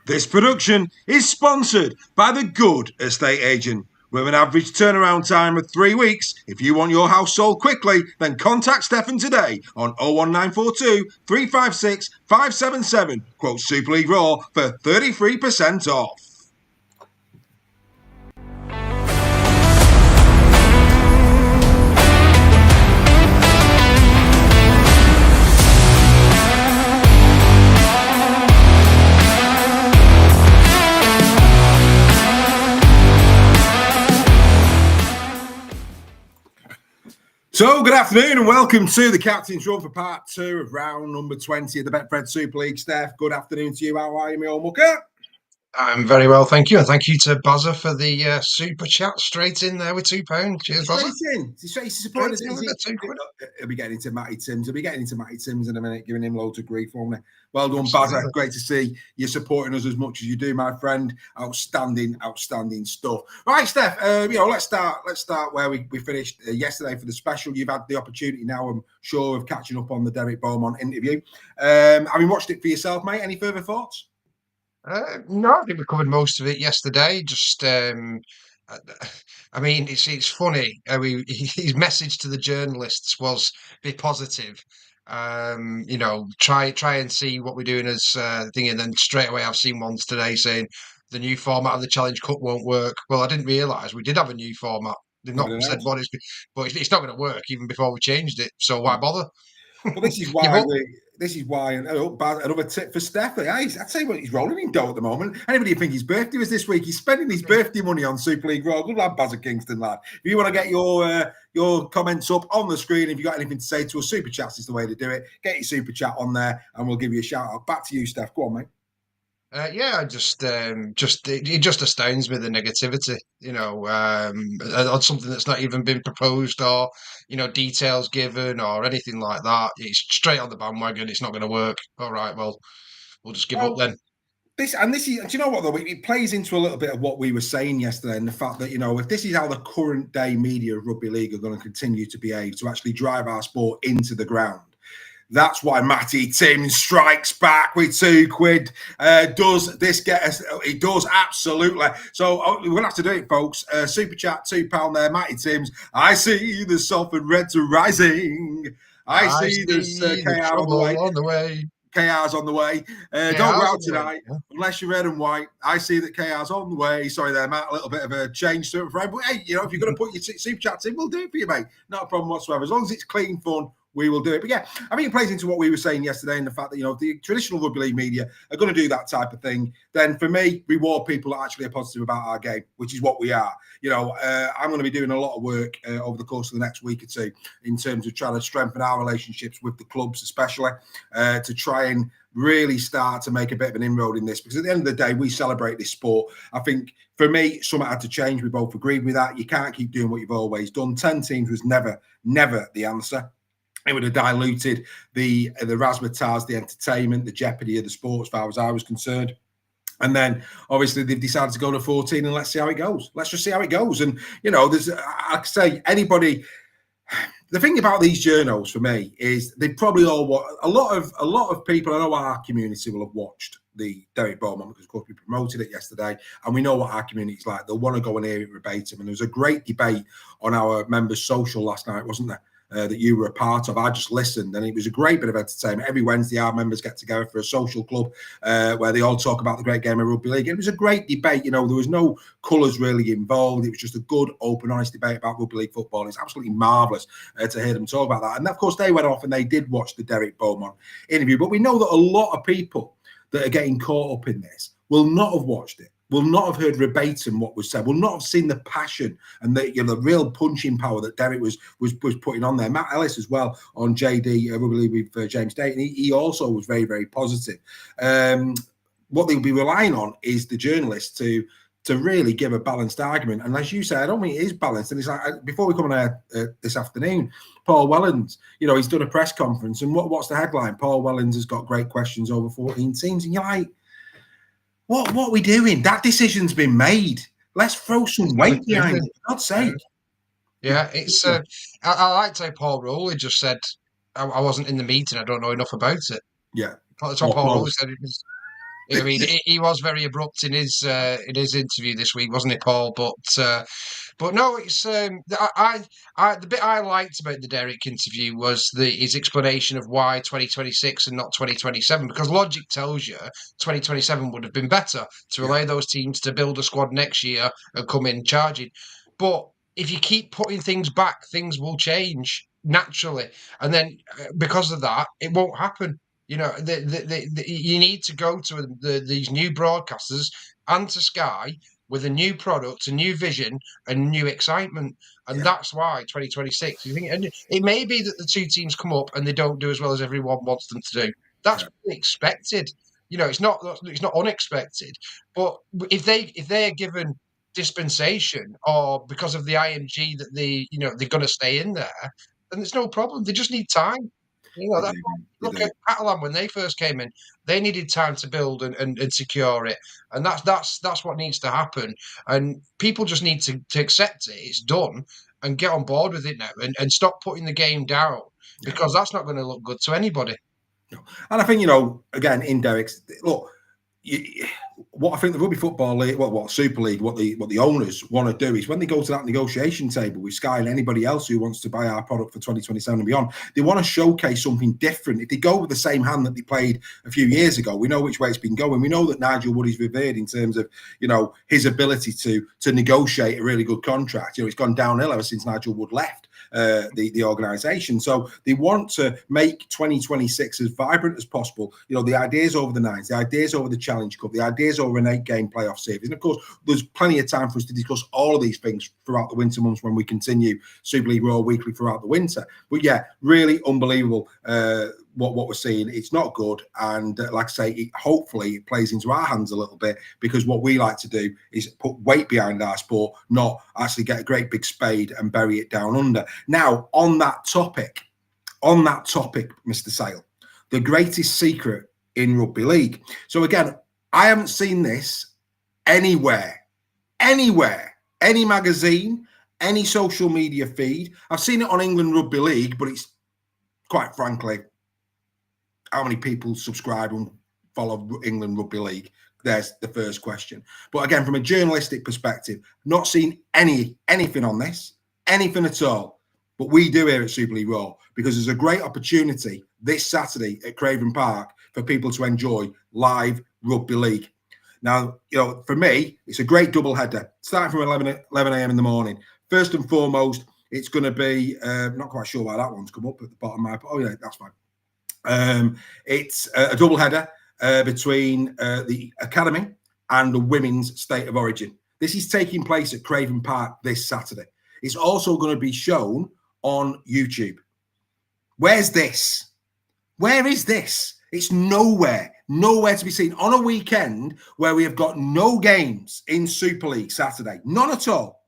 This production is sponsored by The Good Estate Agent. With an average turnaround time of 3 weeks, if you want your house sold quickly, then contact Stefan today on 01942 356 577. Quote Super League Raw for 33% off. So, good afternoon and welcome to the Captain's Run for part 2 of round number 20 of the Betfred Super League. Steph, good afternoon to you. How are you, my old mucker? I'm very well, thank you. And thank you to Bazza for the super chat straight in there with £2. Cheers, Bazza. He's supporting us. £2. He'll be getting into Matty Timms. in a minute, giving him loads of grief for me. Well done, Bazza. Great to see you supporting us as much as you do, my friend. Outstanding stuff. Right, Steph. Let's start where we finished yesterday for the special. You've had the opportunity now, I'm sure, of catching up on the Derek Beaumont interview. Having watched it for yourself, mate, any further thoughts? No, I think we covered most of it yesterday. I mean, it's funny. His message to the journalists was be positive. Try and see what we're doing as thing, and then straight away I've seen ones today saying the new format of the Challenge Cup won't work. Well, I didn't realise we did have a new format. They've not said what it's, but it's not going to work even before we changed it. So why bother? Well, this is why another tip for Steph. I'd say he's rolling in dough at the moment. Anybody think his birthday was this week? He's spending his birthday money on Super League Raw. Good lad, Bazza Kingston, lad. If you want to get your comments up on the screen, if you got anything to say to us, super chats is the way to do it. Get your super chat on there, and we'll give you a shout out. Back to you, Steph. Go on, mate. It just astounds me, the negativity, on something that's not even been proposed or, details given or anything like that. It's straight on the bandwagon. It's not going to work. All right, well, we'll just give up then. This is, do you know what though? It plays into a little bit of what we were saying yesterday, and the fact that, if this is how the current day media of rugby league are going to continue to behave, to actually drive our sport into the ground. That's why Matty Timms strikes back with £2. Does this get us? It does, absolutely. So we're going to have to do it, folks. Super chat, £2 there. Matty Timms. I see the Salford Reds are rising. I see there's KR on the way. KR's on the way. Don't go out tonight unless you're red and white. I see that KR's on the way. Sorry there, Matt. A little bit of a change to it, friend. But hey, if you're going to put your super chats in, we'll do it for you, mate. Not a problem whatsoever. As long as it's clean, fun, we will do it. But yeah, I think it plays into what we were saying yesterday, and the fact that, the traditional rugby league media are going to do that type of thing. Then for me, reward people that actually are positive about our game, which is what we are. I'm going to be doing a lot of work over the course of the next week or two in terms of trying to strengthen our relationships with the clubs, especially to try and really start to make a bit of an inroad in this, because at the end of the day, we celebrate this sport. I think for me, something had to change. We both agreed with that. You can't keep doing what you've always done. 10 teams was never the answer. It would have diluted the razzmatazz, the entertainment, the jeopardy of the sport, as far as I was concerned. And then, obviously, they've decided to go to 14, and let's see how it goes. Let's just see how it goes. And, there's, I say, anybody... The thing about these journos for me is they probably all watch. A lot of people, I know our community will have watched the Derek Beaumont, because of course we promoted it yesterday, and we know what our community is like. They'll want to go and hear it verbatim. And there was a great debate on our members' social last night, wasn't there? That you were a part of. I just listened, and it was a great bit of entertainment. Every Wednesday, our members get together for a social club where they all talk about the great game of rugby league. And it was a great debate. There was no colours really involved. It was just a good, open, honest debate about rugby league football. It's absolutely marvellous to hear them talk about that. And of course, they went off and they did watch the Derek Beaumont interview. But we know that a lot of people that are getting caught up in this will not have watched it, will not have heard verbatim what was said, will not have seen the passion and the real punching power that Derek was putting on there. Matt Ellis as well on JD Rugby League with James Dayton. He also was very, very positive. What they'll be relying on is the journalists to really give a balanced argument. And as you say, I don't think it is balanced. And it's like, before we come on air this afternoon, Paul Wellens, he's done a press conference, and what's the headline? Paul Wellens has got great questions over 14 teams, and you're like, What are we doing? That decision's been made. Let's throw some weight behind it, for God's sake. Yeah, it's. I like to say Paul Rowley just said, I wasn't in the meeting. I don't know enough about it. Yeah. That's what Paul Rowley said. It was I mean, he was very abrupt in his interview this week, wasn't it, Paul? But no, it's the bit I liked about the Derek interview was his explanation of why 2026 and not 2027, because logic tells you 2027 would have been better to Yeah, allow those teams to build a squad next year and come in charging. But if you keep putting things back, things will change naturally, and then because of that, it won't happen. You know, you need to go to these new broadcasters and to Sky with a new product, a new vision, and new excitement. And yeah, that's why 2026. You think, and it may be that the two teams come up and they don't do as well as everyone wants them to do. That's yeah, expected. You know, it's not unexpected. But if they are given dispensation or because of the IMG that they're going to stay in there, then there's no problem. They just need time. they That's do, they look do. at Catalan when they first came in. They needed time to build and secure it, and that's what needs to happen. And people just need to accept it. It's done and get on board with it now, and stop putting the game down Yeah. because that's not going to look good to anybody. No. And I think, again, in Derek's, look, you, what I think the Rugby Football League, what Super League, what the owners want to do is when they go to that negotiation table with Sky and anybody else who wants to buy our product for 2027 and beyond, they want to showcase something different. If they go with the same hand that they played a few years ago, we know which way it's been going. We know that Nigel Wood is revered in terms of, his ability to negotiate a really good contract. It's gone downhill ever since Nigel Wood left the organisation. So they want to make 2026 as vibrant as possible. The ideas over the nines, the ideas over the Challenge Cup, the ideas over an 8-game playoff series. And of course, there's plenty of time for us to discuss all of these things throughout the winter months when we continue Super League Raw weekly throughout the winter. But yeah, really unbelievable what we're seeing. It's not good. And like I say, hopefully it plays into our hands a little bit, because what we like to do is put weight behind our sport, not actually get a great big spade and bury it down under. Now, on that topic, Mr. Sale, the greatest secret in rugby league. So again, I haven't seen this anywhere, any magazine, any social media feed. I've seen it on England Rugby League, but it's quite frankly, how many people subscribe and follow England Rugby League? There's the first question. But again, from a journalistic perspective, not seen anything on this, anything at all. But we do here at Super League Raw, because there's a great opportunity this Saturday at Craven Park for people to enjoy live rugby league. Now, for me, it's a great double header, starting from 11 a.m. in the morning. First and foremost, it's going to be, not quite sure why that one's come up at the bottom of my, oh yeah, that's fine. It's a double header between the Academy and the Women's State of Origin. This is taking place at Craven Park this Saturday. It's also going to be shown on YouTube. Where's this? Where is this? It's nowhere to be seen on a weekend where we have got no games in Super League Saturday, none at all.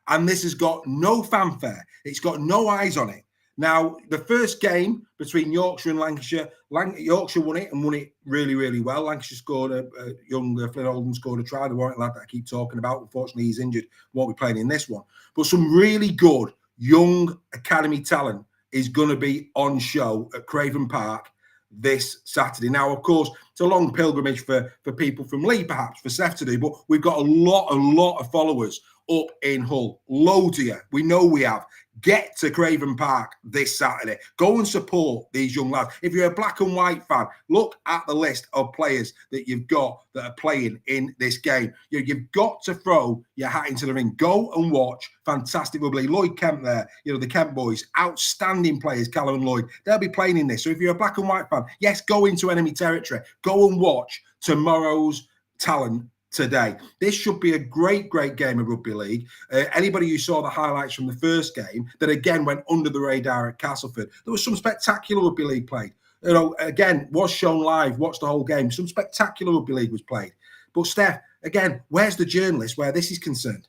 And this has got no fanfare. It's got no eyes on it. Now, the first game between Yorkshire and Lancashire, Yorkshire won it and won it really, really well. Lancashire scored young Flynn Oldham scored a try. The Warwick lad that I keep talking about. Unfortunately, he's injured. Won't be playing in this one. But some really good young academy talent is going to be on show at Craven Park this Saturday. Now, of course, it's a long pilgrimage for people from Lee, perhaps, for Stef to do, but we've got a lot of followers up in Hull. Loads of you. We know we have. Get to Craven Park this Saturday. Go and support these young lads. If you're a black and white fan, look at the list of players that you've got that are playing in this game. You've got to throw your hat into the ring. Go and watch fantastic rugby. Lloyd Kemp there, the Kemp boys, outstanding players, Callum and Lloyd. They'll be playing in this. So if you're a black and white fan, yes, go into enemy territory. Go and watch tomorrow's talent today. This should be a great game of rugby league. Anybody who saw the highlights from the first game that again went under the radar at Castleford, there was some spectacular rugby league played. Again, was shown live, watched the whole game. Some spectacular rugby league was played. But Steph, again, where's the journalist where this is concerned?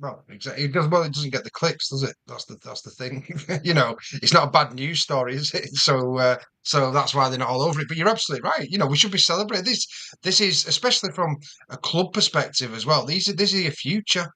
Well, exactly. It doesn't get the clicks, does it? That's the thing. It's not a bad news story, is it? So So that's why they're not all over it. But you're absolutely right. We should be celebrating this. This is especially from a club perspective as well. This is your future.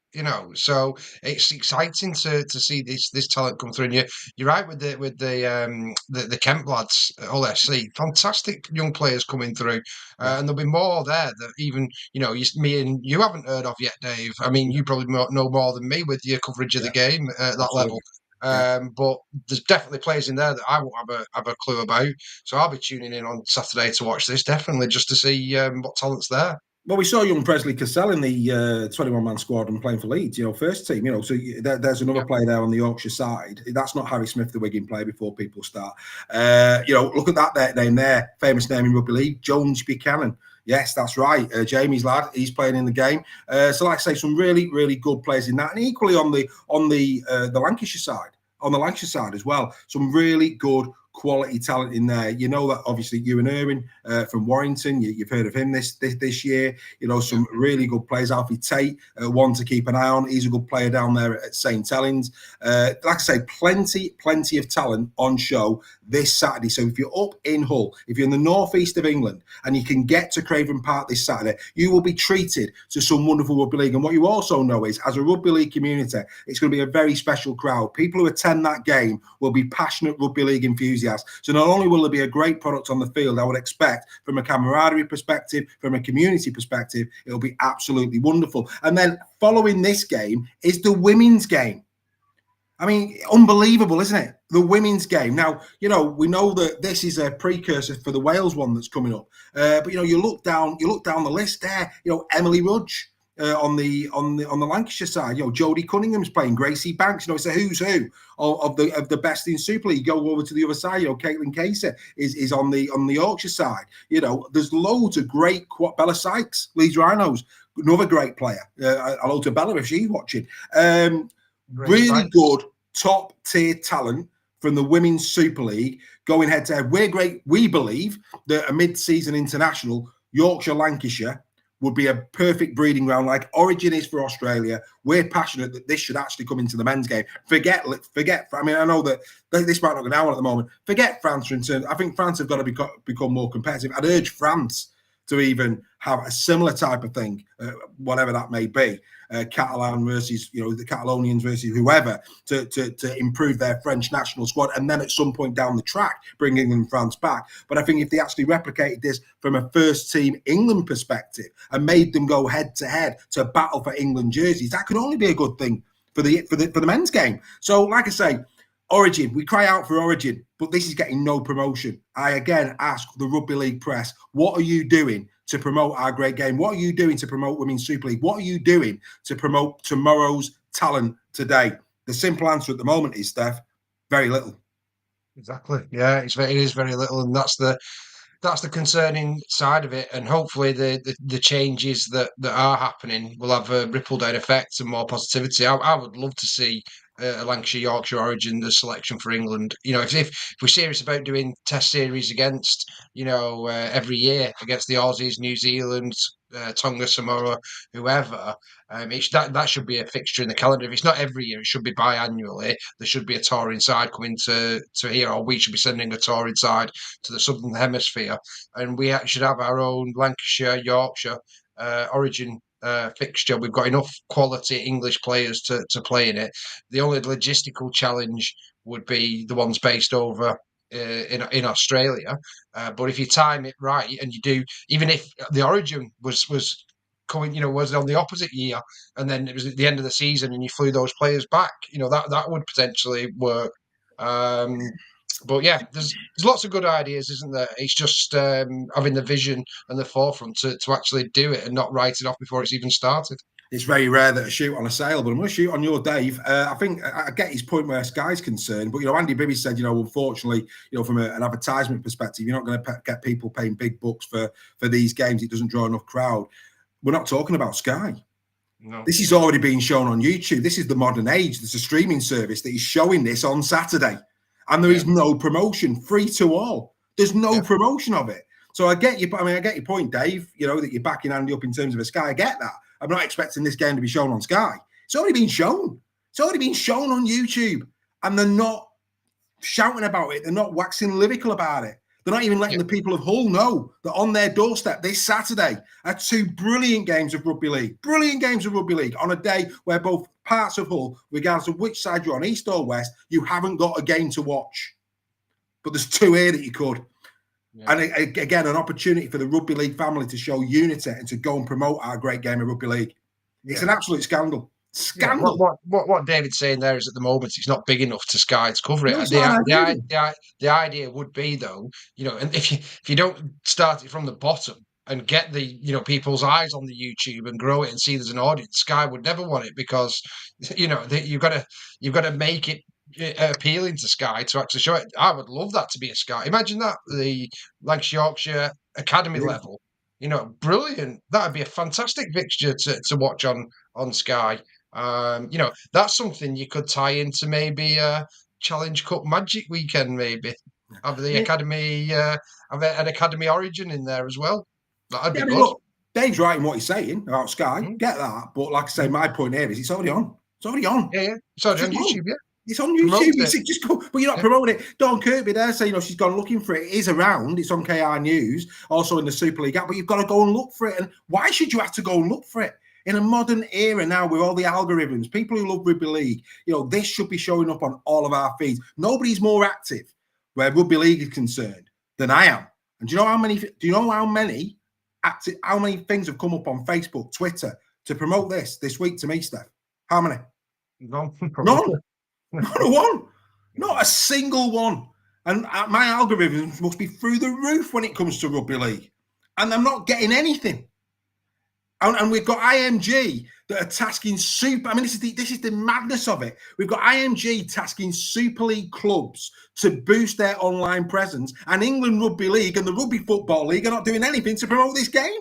So it's exciting to see this talent come through. And you're right with the Kent lads at Hull FC. Fantastic young players coming through, and there'll be more there that even me and you haven't heard of yet, Dave. I mean, you probably know more than me with your coverage of the game at that level. But there's definitely players in there that I won't have a clue about. So I'll be tuning in on Saturday to watch this, definitely, just to see what talent's there. Well, we saw young Presley Cassell in the 21-man squad and playing for Leeds, first team. So there's another player there on the Yorkshire side. That's not Harry Smith, the Wigan player, before people start. Look at that name there, famous name in rugby league, Jones Buchanan. Yes, that's right. Jamie's lad, he's playing in the game. So, like I say, some really, really good players in that, and equally on the Lancashire side, as well, some really good quality talent in there. You know that obviously Ewan Irwin from Warrington, you've heard of him this year. Some really good players. Alfie Tate, one to keep an eye on. He's a good player down there at St Helens. Like I say, plenty of talent on show this Saturday. So if you're up in Hull, if you're in the northeast of England and you can get to Craven Park this Saturday, you will be treated to some wonderful rugby league. And what you also know is, as a rugby league community, it's going to be a very special crowd. People who attend that game will be passionate rugby league enthusiasts. So not only will there be a great product on the field, I would expect from a camaraderie perspective, from a community perspective, it'll be absolutely wonderful. And then following this game is the women's game. I mean, unbelievable, isn't it? The women's game. Now, we know that this is a precursor for the Wales one that's coming up. But you look down the list there. Emily Rudge. On the Lancashire side, Jodie Cunningham's playing, Gracie Banks. It's a who's who of the best in Super League. Go over to the other side. Caitlin Casey is on the Yorkshire side. There's loads of great. Bella Sykes, Leeds Rhinos, another great player. Hello to Bella if she's watching. Really good top tier talent from the Women's Super League going head to head. We're great. We believe that a mid-season international, Yorkshire, Lancashire, would be a perfect breeding ground like Origin is for Australia. We're passionate that this should actually come into the men's game. Forget. I mean, I know that this might not go down at the moment. Forget France in terms. I think France have got to become more competitive. I'd urge France to even have a similar type of thing, whatever that may be. Catalan versus, the Catalonians versus whoever, to improve their French national squad, and then at some point down the track, bring England and France back. But I think if they actually replicated this from a first team England perspective and made them go head to head to battle for England jerseys, that could only be a good thing for the men's game. So, like I say, Origin, we cry out for Origin, but this is getting no promotion. I again ask the Rugby League press, what are you doing to promote our great game? What are you doing to promote Women's Super League? What are you doing to promote tomorrow's talent today? The simple answer at the moment is, Steph, very little. Exactly. Yeah, it is very little, and that's the concerning side of it. And hopefully the changes that are happening will have a ripple down effect and more positivity. I would love to see a Lancashire, Yorkshire origin, the selection for England. If we're serious about doing test series against, every year against the Aussies, New Zealand, Tonga, Samoa, whoever, that should be a fixture in the calendar. If it's not every year, it should be biannually. There should be a touring side coming to here, or we should be sending a touring side to the Southern Hemisphere, and we should have our own Lancashire, Yorkshire origin fixture. We've got enough quality English players to play in it. The only logistical challenge would be the ones based over in Australia. But if you time it right and you do, even if the origin was coming, was on the opposite year, and then it was at the end of the season and you flew those players back, that would potentially work. But yeah, there's lots of good ideas, isn't there? It's just having the vision and the forefront to actually do it and not write it off before it's even started. It's very rare that I shoot on a sale, but I'm going to shoot on your Dave. I think I get his point where Sky's concerned, but Andy Bibby said, unfortunately, from an advertisement perspective, you're not going to get people paying big bucks for these games. It doesn't draw enough crowd. We're not talking about Sky. No. This is already being shown on YouTube. This is the modern age. There's a streaming service that is showing this on Saturday, and there is no promotion, free to all. There's no promotion of it. So I get you. I get your point, Dave. That you're backing Andy up in terms of a Sky. I get that. I'm not expecting this game to be shown on Sky. It's already been shown. It's already been shown on YouTube, and they're not shouting about it. They're not waxing lyrical about it. They're not even letting the people of Hull know that on their doorstep this Saturday are 2 brilliant games of rugby league. Brilliant games of rugby league on a day where both parts of Hull, regardless of which side you're on, east or west, you haven't got a game to watch. But there's 2 here that you could. Yeah. And again, an opportunity for the rugby league family to show unity and to go and promote our great game of rugby league. It's an absolute scandal. Scandal. Yeah, what David's saying there is at the moment it's not big enough to Sky to cover it. No, the idea would be, though, and if you don't start it from the bottom and get the people's eyes on the YouTube and grow it and see there's an audience, Sky would never want it because you've got to make it appealing to Sky to actually show it. I would love that to be a Sky. Imagine that, the Lancashire Yorkshire academy level. Brilliant. That would be a fantastic fixture to watch on Sky. That's something you could tie into maybe a Challenge Cup Magic weekend, maybe. Have the academy, have an academy origin in there as well. That'd be good. Look, Dave's right in what he's saying about Sky. Get that. But like I say, my point here is it's already on. It's already on. Yeah. It's already on YouTube, yeah. It's on YouTube. Just go, but you're not promoting it. Dawn Kirkby there saying, she's gone looking for it. It is around. It's on KR News, also in the Super League app, but you've got to go and look for it. And why should you have to go and look for it? In a modern era now with all the algorithms, people who love rugby league, this should be showing up on all of our feeds. Nobody's more active where rugby league is concerned than I am. And do you know how many things have come up on Facebook, Twitter to promote this week to me, Steph? How many? None. Not a one. Not a single one. And my algorithms must be through the roof when it comes to rugby league. And I'm not getting anything. And we've got IMG that are tasking this is the madness of it. We've got IMG tasking Super League clubs to boost their online presence, and England Rugby League and the Rugby Football League are not doing anything to promote this game.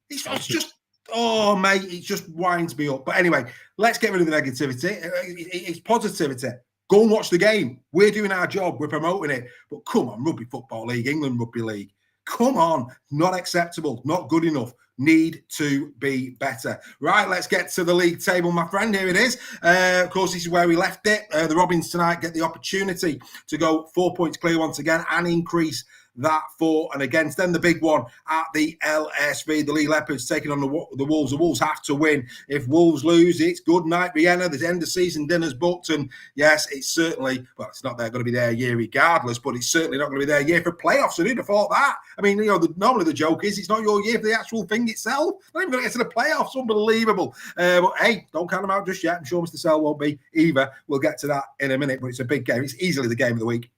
It's just, oh, mate, it just winds me up. But anyway, let's get rid of the negativity. It's positivity. Go and watch the game. We're doing our job. We're promoting it. But come on, Rugby Football League, England Rugby League. Come on. Not acceptable. Not good enough. Need to be better. Right, let's get to the league table, my friend. Here it is. Of course, this is where we left it. The Robins tonight get the opportunity to go 4 points clear once again and increase that for and against. Then the big one at the LSV, the Lee Leopards taking on the Wolves. The Wolves have to win. If Wolves lose, it's good night Vienna. There's end of season dinners booked, and yes, it's certainly, well, it's not going to be their year regardless, but it's certainly not going to be their year for playoffs. So who'd have thought that? I mean, normally the joke is it's not your year for the actual thing itself. Not even going to get to the playoffs. Unbelievable. But hey, don't count them out just yet. I'm sure Mr. Sell won't be either. We'll get to that in a minute, but it's a big game. It's easily the game of the week.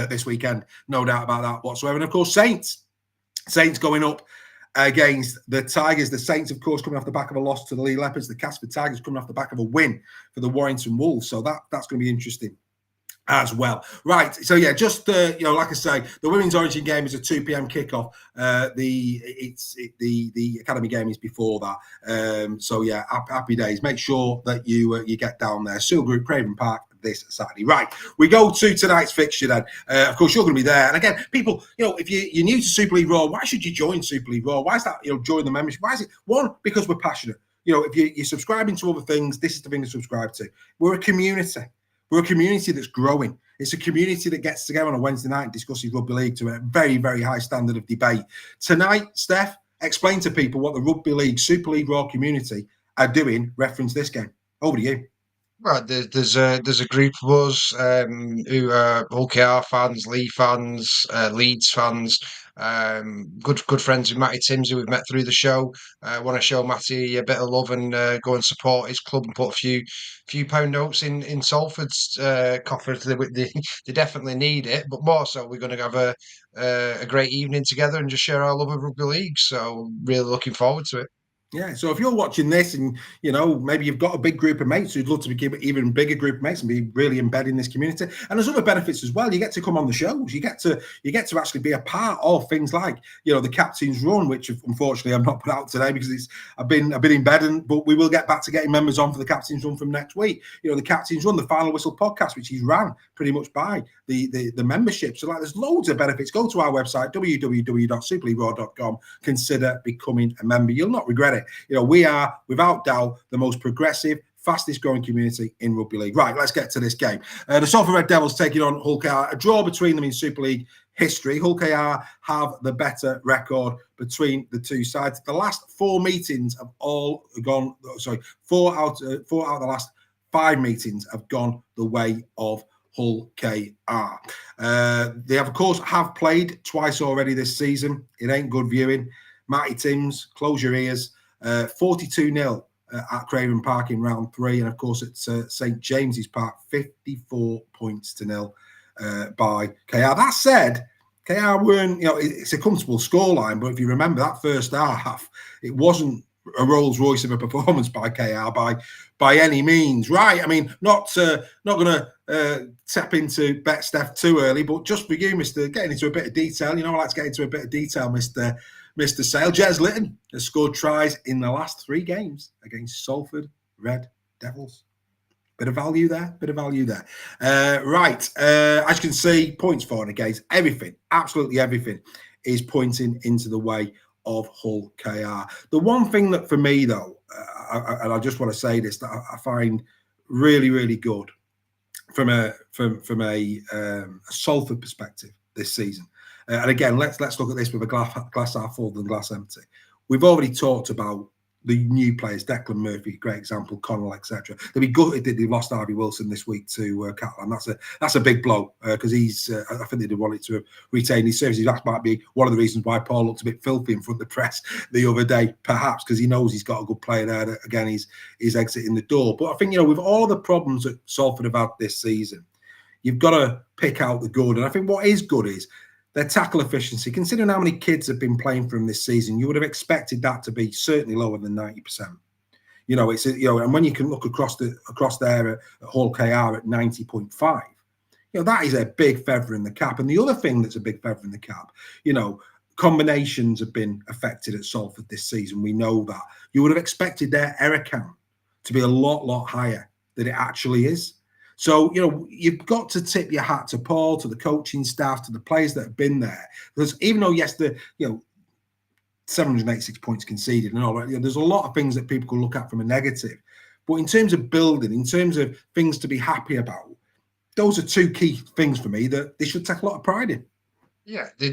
This weekend, no doubt about that whatsoever. And of course, Saints going up against the Tigers. The Saints, of course, coming off the back of a loss to the Lee Leopards. The Casper Tigers coming off the back of a win for the Warrington Wolves. So that's going to be interesting as well. Right. So yeah, just like I say, the women's Origin game is a 2 p.m. kickoff. The academy game is before that. So yeah, happy days. Make sure that you get down there. Seal Group, Craven Park, this Saturday. Right, we go to tonight's fixture then. Of course, you're going to be there. And again, people, if you're new to Super League Raw, why should you join Super League Raw? Why is that, join the membership? Why is it? One, because we're passionate. If you're subscribing to other things, this is the thing to subscribe to. We're a community. We're a community that's growing. It's a community that gets together on a Wednesday night and discusses rugby league to a very, very high standard of debate. Tonight, Steph, explain to people what the Rugby League, Super League Raw community are doing, reference this game. Over to you. Right, there's a group of us who are Hull KR fans, Lee fans, Leeds fans, good friends with Matty Timms who we've met through the show. Want to show Matty a bit of love and go and support his club and put a few pound notes in Salford's coffers. They definitely need it, but more so we're going to have a great evening together and just share our love of rugby league. So really looking forward to it. Yeah, so if you're watching this and, maybe you've got a big group of mates who'd love to be even bigger group of mates and be really embedded in this community. And there's other benefits as well. You get to come on the shows. You get to actually be a part of things like, the Captain's Run, which unfortunately I'm not put out today because I've been in bed, but we will get back to getting members on for the Captain's Run from next week. The Captain's Run, the Final Whistle podcast, which he's ran pretty much by the membership. So there's loads of benefits. Go to our website, www.superleagueraw.com. Consider becoming a member. You'll not regret it. We are, without doubt, the most progressive, fastest growing community in rugby league. Right, let's get to this game. The Salford Red Devils taking on Hull KR. A draw between them in Super League history. Hull KR have the better record between the two sides. The last 4 meetings have all gone. Sorry, 4 out of the last 5 meetings have gone the way of Hull KR. They have, of course, have played twice already this season. It ain't good viewing. Matty Timms, close your ears. 42-0 at Craven Park in round 3, and of course at St James's Park, 54 points to 0 by KR. That said, KR weren't, it's a comfortable scoreline, but if you remember that first half, it wasn't a Rolls Royce of a performance by KR by any means. Right, I mean, not going to tap into Bet Stef too early, but just for you, Mr. Getting into a bit of detail, I like to get into a bit of detail, Mr. Sale. Jez Litton has scored tries in the last 3 games against Salford Red Devils. Bit of value there. Right. As you can see, points for and against, everything, absolutely everything is pointing into the way of Hull KR. The one thing that for me, though, and I just want to say this, that I find really, really good from a Salford perspective this season. And again, let's look at this with a glass half full than glass empty. We've already talked about the new players, Declan Murphy, great example, Connell, etc. They'll be gutted that they've lost Harvey Wilson this week to Catalan. That's a big blow because he's. I think they'd wanted to retain his services. That might be one of the reasons why Paul looked a bit filthy in front of the press the other day, perhaps because he knows he's got a good player there. That, again, he's exiting the door. But I think with all the problems that Salford have had this season, you've got to pick out the good. And I think what is good is their tackle efficiency. Considering how many kids have been playing for him this season, you would have expected that to be certainly lower than 90%. It's and when you can look across there at Hull KR at 90.5, that is a big feather in the cap. And the other thing that's a big feather in the cap, combinations have been affected at Salford this season. We know that. You would have expected their error count to be a lot higher than it actually is. So, you've got to tip your hat to Paul, to the coaching staff, to the players that have been there. Because even though, yes, 786 points conceded and all that, there's a lot of things that people can look at from a negative. But in terms of building, in terms of things to be happy about, those are 2 key things for me that they should take a lot of pride in. Yeah, they've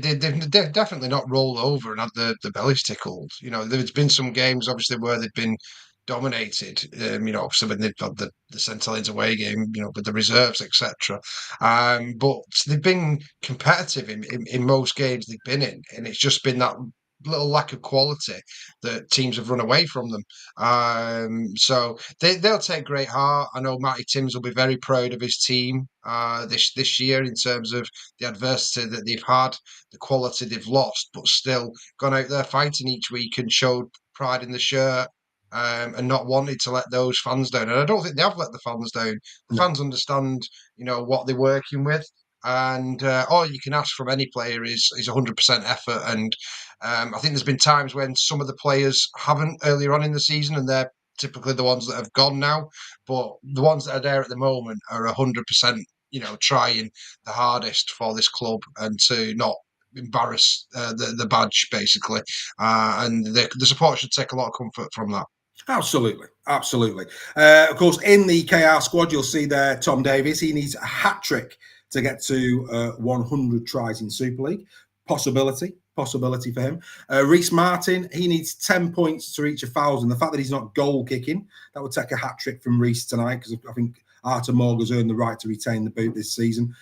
definitely not rolled over and had the bellies tickled. There's been some games, obviously, where they've been dominated. So when they've got the St Helens away game, with the reserves, etc. But they've been competitive in most games they've been in, and it's just been that little lack of quality that teams have run away from them. So they'll take great heart. I know Matty Timms will be very proud of his team this year in terms of the adversity that they've had, the quality they've lost, but still gone out there fighting each week and showed pride in the shirt. And not wanted to let those fans down. And I don't think they have let the fans down. The fans understand, what they're working with. And all you can ask from any player is 100% effort. And I think there's been times when some of the players haven't earlier on in the season, and they're typically the ones that have gone now. But the ones that are there at the moment are 100%, trying the hardest for this club and to not embarrass the badge, basically. And the support should take a lot of comfort from that. Absolutely. Of course, in the KR squad, you'll see there Tom Davies. He needs a hat trick to get to 100 tries in Super League. Possibility for him. Reece Martin, he needs 10 points to reach 1,000. The fact that he's not goal kicking, that would take a hat trick from Reece tonight, because I think Artur Morga's earned the right to retain the boot this season.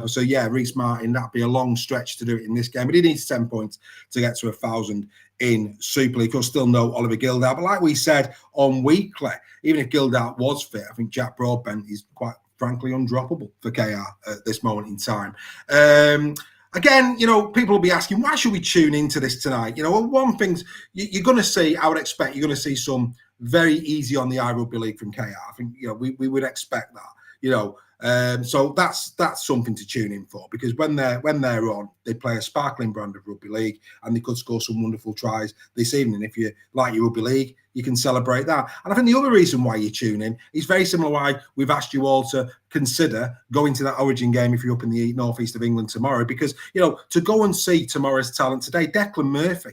So yeah, Reece Martin, that'd be a long stretch to do it in this game. But he needs 10 points to get to 1,000 in Super League. Of course, still no Oliver Gildart. But like we said on Weekly, even if Gildart was fit, I think Jack Broadbent is quite frankly undroppable for KR at this moment in time. Again, people will be asking, why should we tune into this tonight? Well, one thing's you're going to see, I would expect you're going to see some very easy on the eye rugby league from KR. I think, we would expect that, so that's something to tune in for, because when they're on, they play a sparkling brand of rugby league and they could score some wonderful tries this evening. If you like your rugby league, you can celebrate that. And I think the other reason why you tune in is very similar why we've asked you all to consider going to that Origin game if you're up in the northeast of England tomorrow, because, to go and see tomorrow's talent today, Declan Murphy,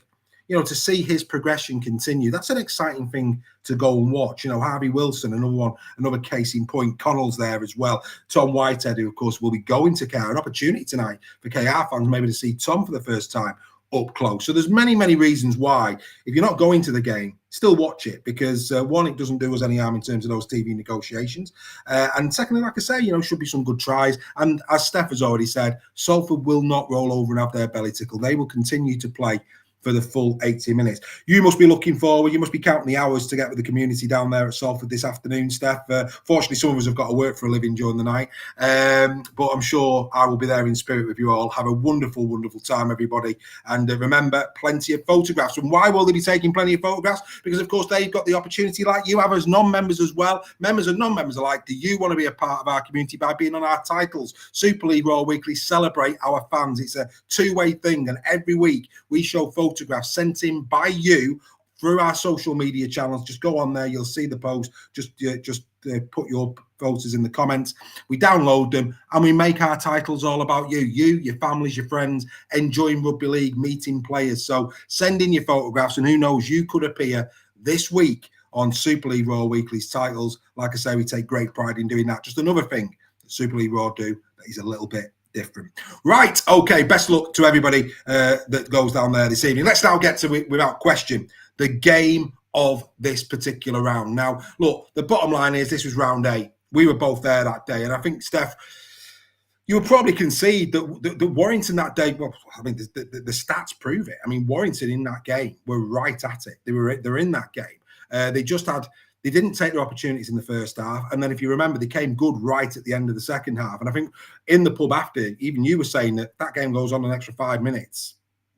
to see his progression continue, that's an exciting thing to go and watch. Harvey Wilson, another one, another case in point. Connell's there as well. Tom Whitehead, who of course will be going to KR. An opportunity tonight for KR fans maybe to see Tom for the first time up close. So there's many, many reasons why, if you're not going to the game, still watch it, because one, it doesn't do us any harm in terms of those TV negotiations. And secondly, like I say, should be some good tries. And as Steph has already said, Salford will not roll over and have their belly tickle. They will continue to play for the full 80 minutes. You must be looking forward. You must be counting the hours to get with the community down there at Salford this afternoon, Steph. Fortunately, some of us have got to work for a living during the night. But I'm sure I will be there in spirit with you all. Have a wonderful, wonderful time, everybody. And remember, plenty of photographs. And why will they be taking plenty of photographs? Because, of course, they've got the opportunity, like you have as non-members as well. Members and non-members alike. Do you want to be a part of our community by being on our titles? Super League Raw Weekly, celebrate our fans. It's a two-way thing. And every week we show photographs sent in by you through our social media channels. Just go on there, you'll see the post. Just put your photos in the comments. We download them and we make our titles all about you, your families, your friends, enjoying rugby league, meeting players. So send in your photographs, and who knows, you could appear this week on Super League Raw Weekly's titles. Like I say, we take great pride in doing that. Just another thing that Super League Raw do that is a little bit different. Right, okay, best luck to everybody that goes down there this evening. Let's now get to it, without question, the game of this particular round. Now, look, the bottom line is this was round 8. We were both there that day, and I think, Steph, you would probably concede that Warrington that day, well, I mean, the stats prove it. I mean, Warrington in that game were right at it. They're in that game. They didn't take their opportunities in the first half. And then, if you remember, they came good right at the end of the second half. And I think in the pub after, even you were saying that game goes on an extra 5 minutes,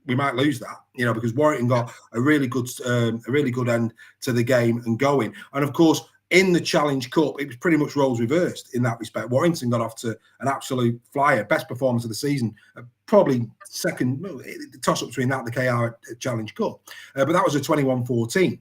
we might lose that, because Warrington got a really good end to the game and going. And of course, in the Challenge Cup, it was pretty much roles reversed in that respect. Warrington got off to an absolute flyer, best performance of the season, probably second, the toss-up between that and the KR Challenge Cup. But that was a 21-14.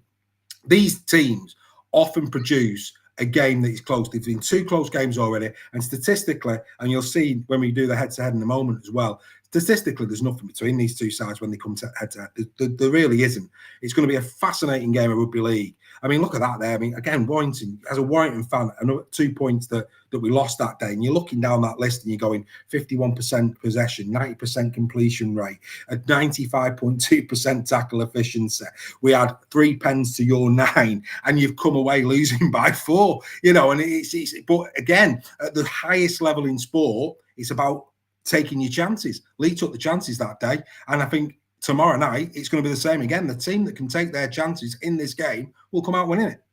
These teams often produce a game that is close. They've been 2 close games already, and statistically, and you'll see when we do the head-to-head in a moment as well, statistically, there's nothing between these two sides when they come to head-to-head. There really isn't. It's going to be a fascinating game of rugby league. I mean, look at that there. I mean, again, Warrington, as a Warrington fan, another 2 points that we lost that day, and you're looking down that list and you're going 51% possession, 90% completion rate, a 95.2% tackle efficiency. We had 3 pens to your 9, and you've come away losing by 4, and but again, at the highest level in sport, it's about taking your chances. Lee took the chances that day, and I think tomorrow night it's going to be the same again. The team that can take their chances in this game will come out winning it.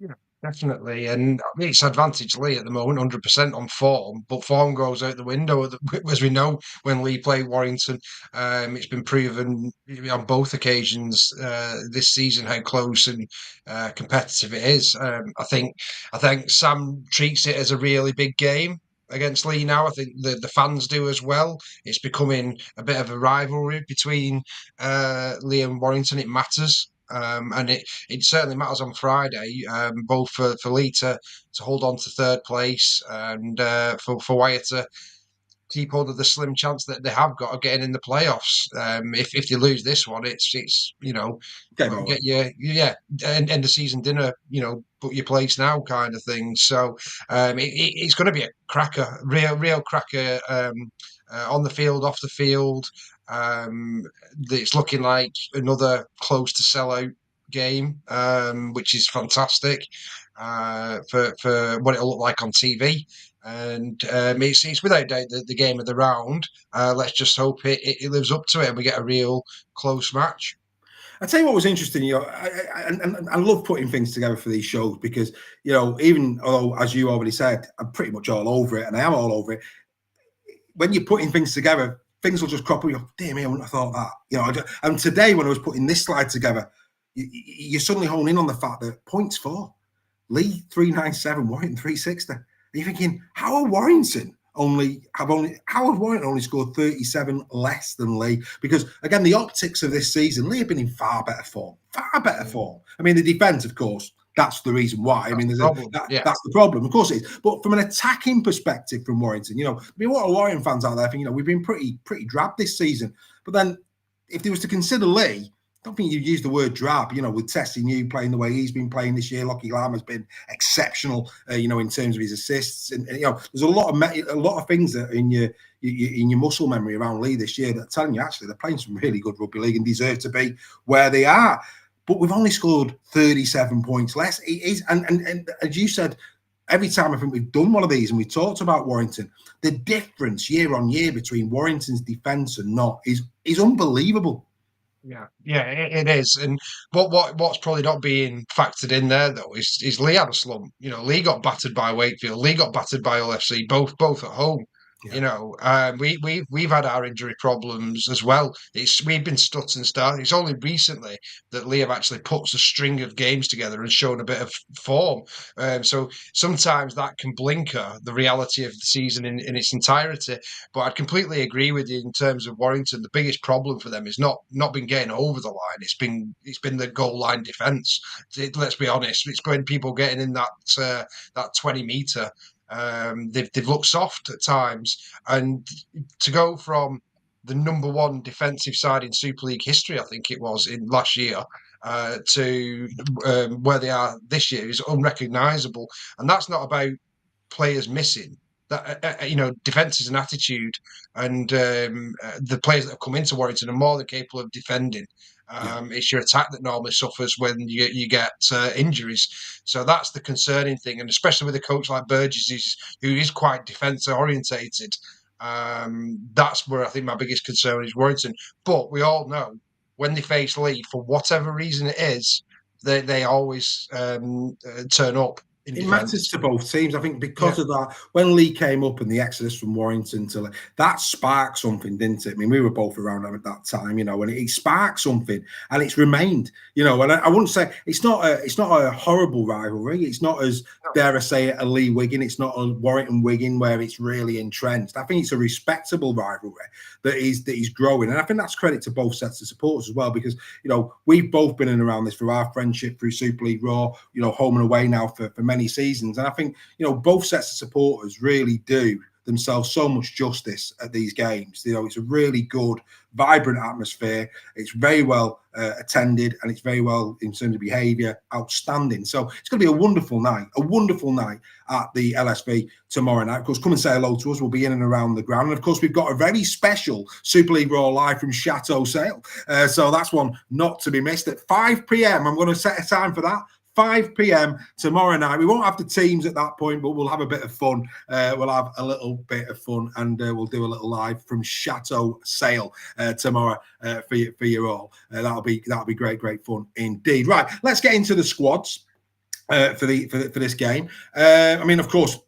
Yeah, definitely. And I mean, it's advantage Lee at the moment, 100% on form, but form goes out the window, as we know, when Lee played Warrington. It's been proven on both occasions this season how close and competitive it is. I think Sam treats it as a really big game against Lee now. I think the fans do as well. It's becoming a bit of a rivalry between Lee and Warrington. It matters. And it certainly matters on Friday, both for Lee to hold on to third place and for Wyatt to keep hold of the slim chance that they have got of getting in the playoffs. If they lose this one, it's get end of season dinner, book your place now kind of thing. So it's going to be a cracker, real cracker on the field, off the field. It's looking like another close to sellout game, which is fantastic for what it'll look like on TV. And it's without doubt the game of the round. Let's just hope it lives up to it and we get a real close match. I tell you what was interesting, I love putting things together for these shows because, even though, as you already said, I'm pretty much all over it, and I am all over it. When you're putting things together, things will just crop up. You go, damn, I wouldn't have thought that. And today, when I was putting this slide together, you suddenly hone in on the fact that points for Lee 397, Warrington 360. And you're thinking, how have Warrington only scored 37 less than Lee? Because again, the optics of this season, Lee have been in far better form. I mean, the defense, of course, that's the reason why. I mean, that's the problem. Of course it is. But from an attacking perspective from Warrington, I mean, what are Warrington fans out there think, we've been pretty drab this season. But then if they was to consider Lee, don't think you used the word drab, with Tessie playing the way he's been playing this year. Lockie Lamb has been exceptional, in terms of his assists. And there's a lot of things that in your muscle memory around Lee this year that are telling you actually they're playing some really good rugby league and deserve to be where they are. But we've only scored 37 points less. It is, and as you said, every time I think we've done one of these and we talked about Warrington, the difference year on year between Warrington's defence and not is unbelievable. Yeah, it is. And what's probably not being factored in there though is Lee had a slump. Lee got battered by Wakefield. Lee got battered by LFC, both at home. Yeah. We've had our injury problems as well. We've been stut and start. It's only recently that Lee have actually put a string of games together and shown a bit of form. So sometimes that can blinker the reality of the season in its entirety. But I'd completely agree with you in terms of Warrington. The biggest problem for them is not been getting over the line. It's been the goal line defence. Let's be honest. It's when people getting in that 20-metre. They've looked soft at times, and to go from the number one defensive side in Super League history, I think it was in last year, to where they are this year is unrecognisable, and that's not about players missing. That defence is an attitude, and the players that have come into Warrington are more than capable of defending. It's your attack that normally suffers when you get injuries. So that's the concerning thing, and especially with a coach like Burgess, who is quite defence orientated. That's where I think my biggest concern is Warrington. But we all know when they face Lee, for whatever reason it is, they always turn up. It matters to both teams. I think because of that, when Lee came up and the exodus from Warrington to that sparked something, didn't it? I mean, we were both around at that time, and it sparked something, and it's remained, And I wouldn't say it's not a horrible rivalry. It's not as dare I say it, a Lee Wigan. It's not a Warrington Wigan where it's really entrenched. I think it's a respectable rivalry that is growing, and I think that's credit to both sets of supporters as well, because we've both been in around this through our friendship through Super League Raw, home and away now for many seasons, and I think both sets of supporters really do themselves so much justice at these games. It's a really good, vibrant atmosphere. It's very well attended, and it's very well in terms of behaviour, outstanding. So it's going to be a wonderful night at the LSV tomorrow night. Of course, come and say hello to us. We'll be in and around the ground, and of course, we've got a very special Super League Raw live from Chateau Sale. So that's one not to be missed at 5 p.m. I'm going to set a time for that. 5 p.m. tomorrow night. We won't have the teams at that point, but we'll have a bit of fun. We'll have a little bit of fun, and we'll do a little live from Chateau Sale tomorrow for you all. That'll be great fun indeed. Right, let's get into the squads for this game. I mean, of course,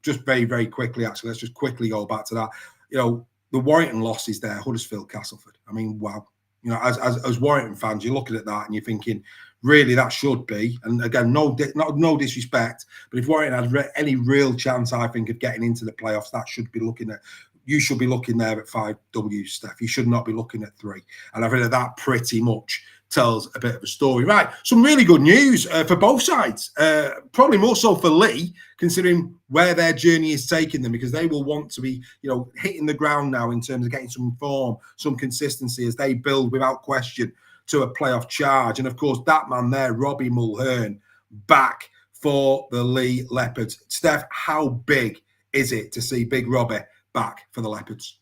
just very, very quickly. Actually, let's just quickly go back to that. The Warrington losses there, Huddersfield, Castleford. I mean, wow. As Warrington fans, you're looking at that and you're thinking, really, that should be. And again, no disrespect, but if Warrington had any real chance, I think, of getting into the playoffs, you should be looking there at 5 W's, Steph. You should not be looking at 3. And I think that pretty much tells a bit of a story. Right, some really good news for both sides. Probably more so for Lee, considering where their journey is taking them, because they will want to be, hitting the ground now in terms of getting some form, some consistency as they build, without question, to a playoff charge. And of course, that man there, Robbie Mulhern, back for the Lee Leopards. Steph, how big is it to see Big Robbie back for the Leopards?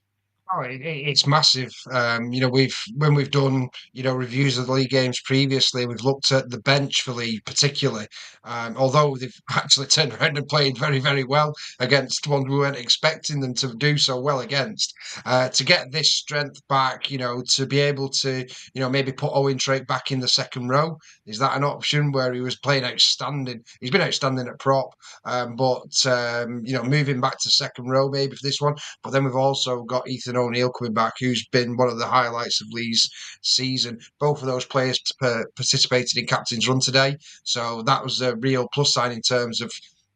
Oh, it's massive. When we've done reviews of the league games previously, we've looked at the bench for Lee particularly. Although they've actually turned around and played very, very well against one we weren't expecting them to do so well against. To get this strength back, to be able to maybe put Owen Drake back in the second row, is that an option where he was playing outstanding? He's been outstanding at prop, but moving back to second row maybe for this one. But then we've also got Ethan O'Neill coming back, who's been one of the highlights of Lee's season. Both of those players participated in captain's run today, so that was a real plus sign in terms of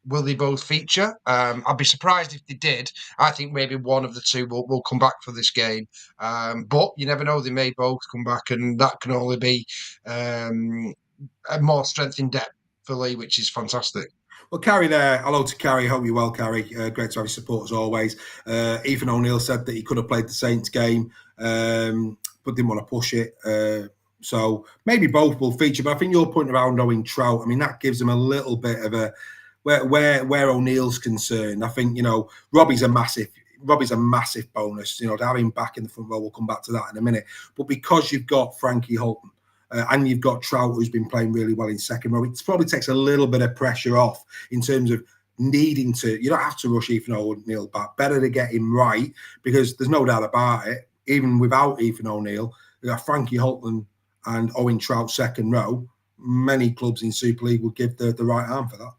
will they both feature. I'd be surprised if they did. I think maybe one of the two will come back for this game, but you never know, they may both come back, and that can only be a more strength in depth for Lee, which is fantastic. Well, Carrie there. Hello to Carrie. Hope you're well, Carrie. Great to have your support as always. Ethan O'Neill said that he could have played the Saints game, but didn't want to push it. So maybe both will feature. But I think your point around Owen Trout, I mean, that gives them a little bit of a where O'Neill's concerned. I think Robbie's a massive bonus. To have him back in the front row. We'll come back to that in a minute. But because you've got Frankie Holton. And you've got Trout, who's been playing really well in second row. It probably takes a little bit of pressure off in terms of needing to. You don't have to rush Ethan O'Neill back. Better to get him right, because there's no doubt about it. Even without Ethan O'Neill, you got Frankie Holton and Owen Trout second row. Many clubs in Super League would give the right arm for that.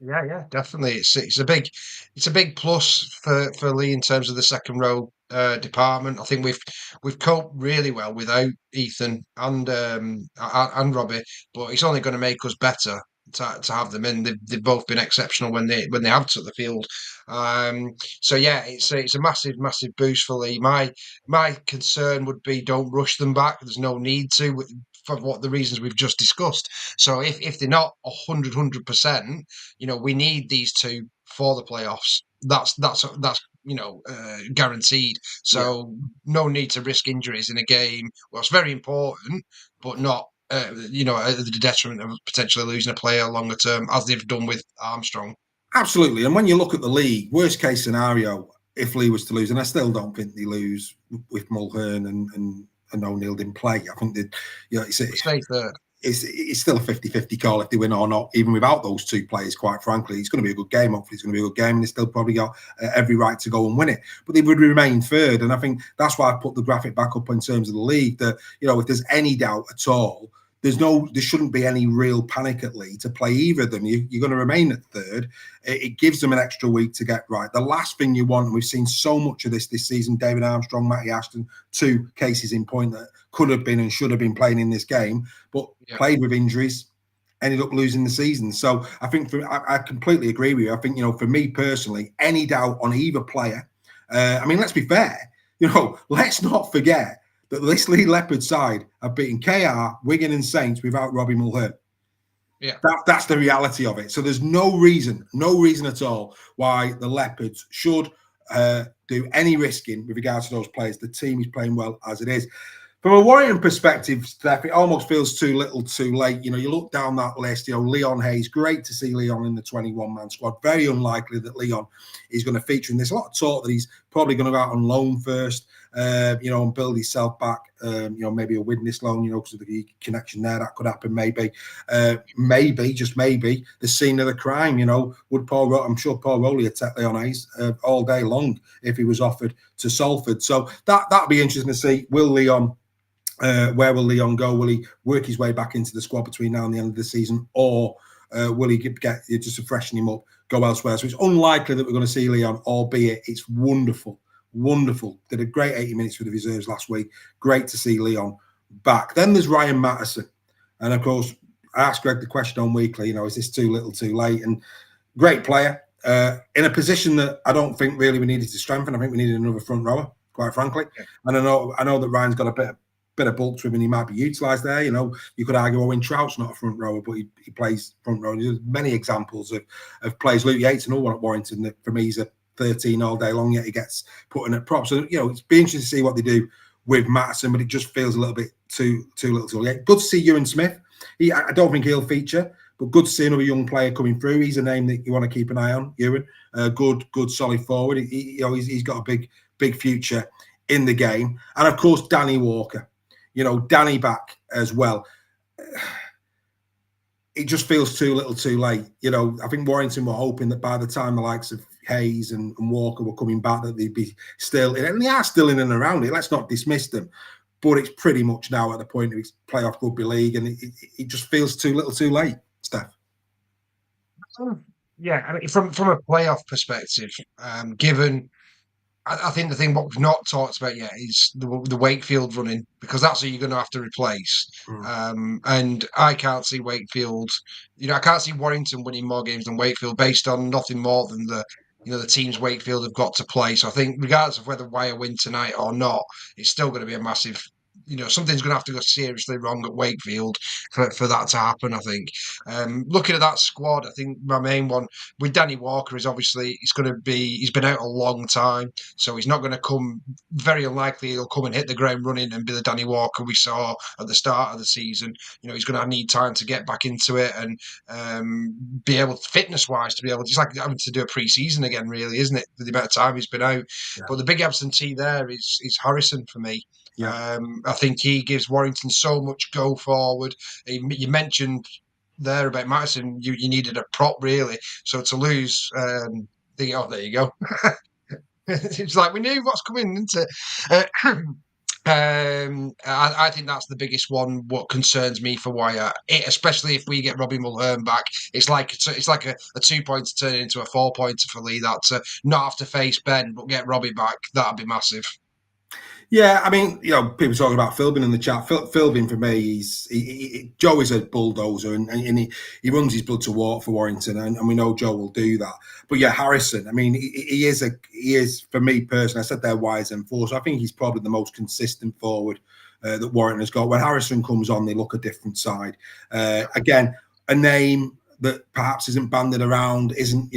Yeah, definitely. It's a big plus for Lee in terms of the second row department. I think we've coped really well without Ethan and Robbie, but it's only going to make us better to have them in. They've both been exceptional when they have took the field. So yeah, it's a massive boost for Lee. My concern would be, don't rush them back. There's no need to, for what the reasons we've just discussed. So if they're not 100%, we need these two for the playoffs. That's guaranteed. Yeah. So no need to risk injuries in a game. Well, it's very important, but not at the detriment of potentially losing a player longer term, as they've done with Armstrong. Absolutely. And when you look at the league, worst case scenario, if Lee was to lose, and I still don't think they lose with Mulhern and O'Neill didn't play. I think that Stay third. It's still a 50-50 call if they win or not, even without those two players, quite frankly. It's going to be a good game. Hopefully it's going to be a good game, and they still probably got every right to go and win it. But they would remain third. And I think that's why I put the graphic back up in terms of the league, that, if there's any doubt at all, there shouldn't be any real panic at Lee to play either of them. You're going to remain at third. It gives them an extra week to get right. The last thing you want, and we've seen so much of this season, David Armstrong, Matty Ashton, two cases in point that could have been and should have been playing in this game, but played with injuries, ended up losing the season. So I think I completely agree with you. I think, for me personally, any doubt on either player, let's be fair, let's not forget that this Lee Leopard side have beaten KR, Wigan and Saints without Robbie Mulhern. Yeah. That's the reality of it. So there's no reason at all why the Leopards should do any risking with regards to those players. The team is playing well as it is. From a Warrington perspective, Steph, it almost feels too little too late. You look down that list, Leon Hayes, great to see Leon in the 21-man squad. Very unlikely that Leon is going to feature in this. A lot of talk that he's probably going to go out on loan first, and build himself back, maybe a witness loan, because of the connection there. That could happen, maybe. Just maybe, the scene of the crime, I'm sure Paul Rowley would take Leon Hayes all day long if he was offered to Salford. So that'd be interesting to see. Where will Leon go? Will he work his way back into the squad between now and the end of the season, or will he get just to freshen him up, go elsewhere? So it's unlikely that we're going to see Leon, albeit it's wonderful. Did a great 80 minutes for the reserves last week. Great to see Leon back. Then there's Ryan Matterson. And of course, I asked Greg the question on Weekly, is this too little too late? And great player in a position that I don't think really we needed to strengthen. I think we needed another front rower, quite frankly. Yeah. And I know that Ryan's got a bit of bulk to him and he might be utilised there. You could argue Owen Trout's not a front rower, but he plays front row. There's many examples of players. Luke Yates and all one at Warrington, that for me he's a 13 all day long, yet he gets put in at prop. So, it's be interesting to see what they do with Matterson, but it just feels a little bit too little too late. Good to see Ewan Smith. I don't think he'll feature, but good to see another young player coming through. He's a name that you want to keep an eye on, Ewan. Good, solid forward. He's got a big future in the game. And of course, Danny Walker. Danny back as well. It just feels too little too late. I think Warrington were hoping that by the time the likes of Hayes and Walker were coming back, that they'd be still in it. And they are still in and around it. Let's not dismiss them. But it's pretty much now at the point of its playoff rugby league, and it just feels too little too late, Steph. Yeah, from a playoff perspective, given... I think the thing what we've not talked about yet is the Wakefield running, because that's who you're going to have to replace. And I can't see Wakefield, I can't see Warrington winning more games than Wakefield based on nothing more than the teams Wakefield have got to play. So I think regardless of whether Wire win tonight or not, it's still going to be a massive something's going to have to go seriously wrong at Wakefield for that to happen, I think. Looking at that squad, I think my main one with Danny Walker is obviously he's been out a long time, so he's not going to come, very unlikely he'll come and hit the ground running and be the Danny Walker we saw at the start of the season. He's going to need time to get back into it and be able, fitness-wise, to be able, it's like having to do a pre-season again, really, isn't it, with the amount of time he's been out. Yeah. But the big absentee there is Harrison for me. Yeah. I think he gives Warrington so much go forward. You mentioned there about Madison, you needed a prop, really. So to lose, there you go. It's like we knew what's coming, isn't it? I think that's the biggest one. What concerns me for Wire, especially if we get Robbie Mulhern back, it's like a 2-pointer turning into a 4-pointer for Lee. That to not have to face Ben but get Robbie back, that'd be massive. Yeah, I mean, people talking about Philbin in the chat. Philbin for me, Joe is a bulldozer, and he runs his blood to water for Warrington, and we know Joe will do that. But yeah, Harrison, I mean, he is for me personally. I said they're wise and four, so I think he's probably the most consistent forward that Warrington has got. When Harrison comes on, they look a different side. Again, a name that perhaps isn't banded around, isn't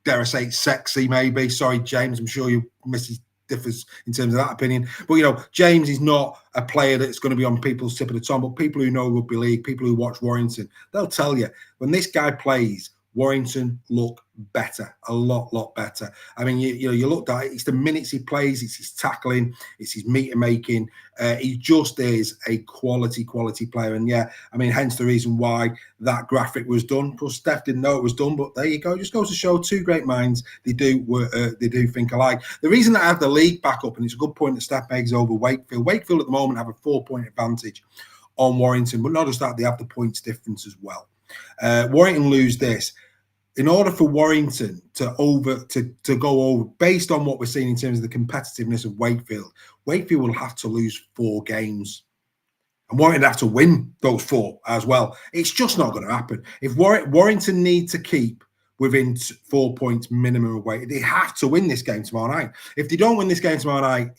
dare I say sexy? Maybe. Sorry, James. I'm sure you Mrs. differs in terms of that opinion, but James is not a player that's going to be on people's tip of the tongue. But people who know rugby league, people who watch Warrington, they'll tell you when this guy plays, Warrington look better, a lot better. I mean, you looked at it, it's the minutes he plays, it's his tackling, it's his meter making. He just is a quality player, and yeah, I mean, hence the reason why that graphic was done. Of course, Steph didn't know it was done, but there you go. It just goes to show two great minds. They do think alike. The reason that I have the league back up, and it's a good point that Steph makes over Wakefield. Wakefield at the moment have a 4-point advantage on Warrington, but not just that, they have the points difference as well. Warrington lose this. In order for Warrington to go over, based on what we're seeing in terms of the competitiveness of Wakefield will have to lose 4 games. And Warrington have to win those 4 as well. It's just not going to happen. If Warrington need to keep within 4 points minimum away, they have to win this game tomorrow night. If they don't win this game tomorrow night,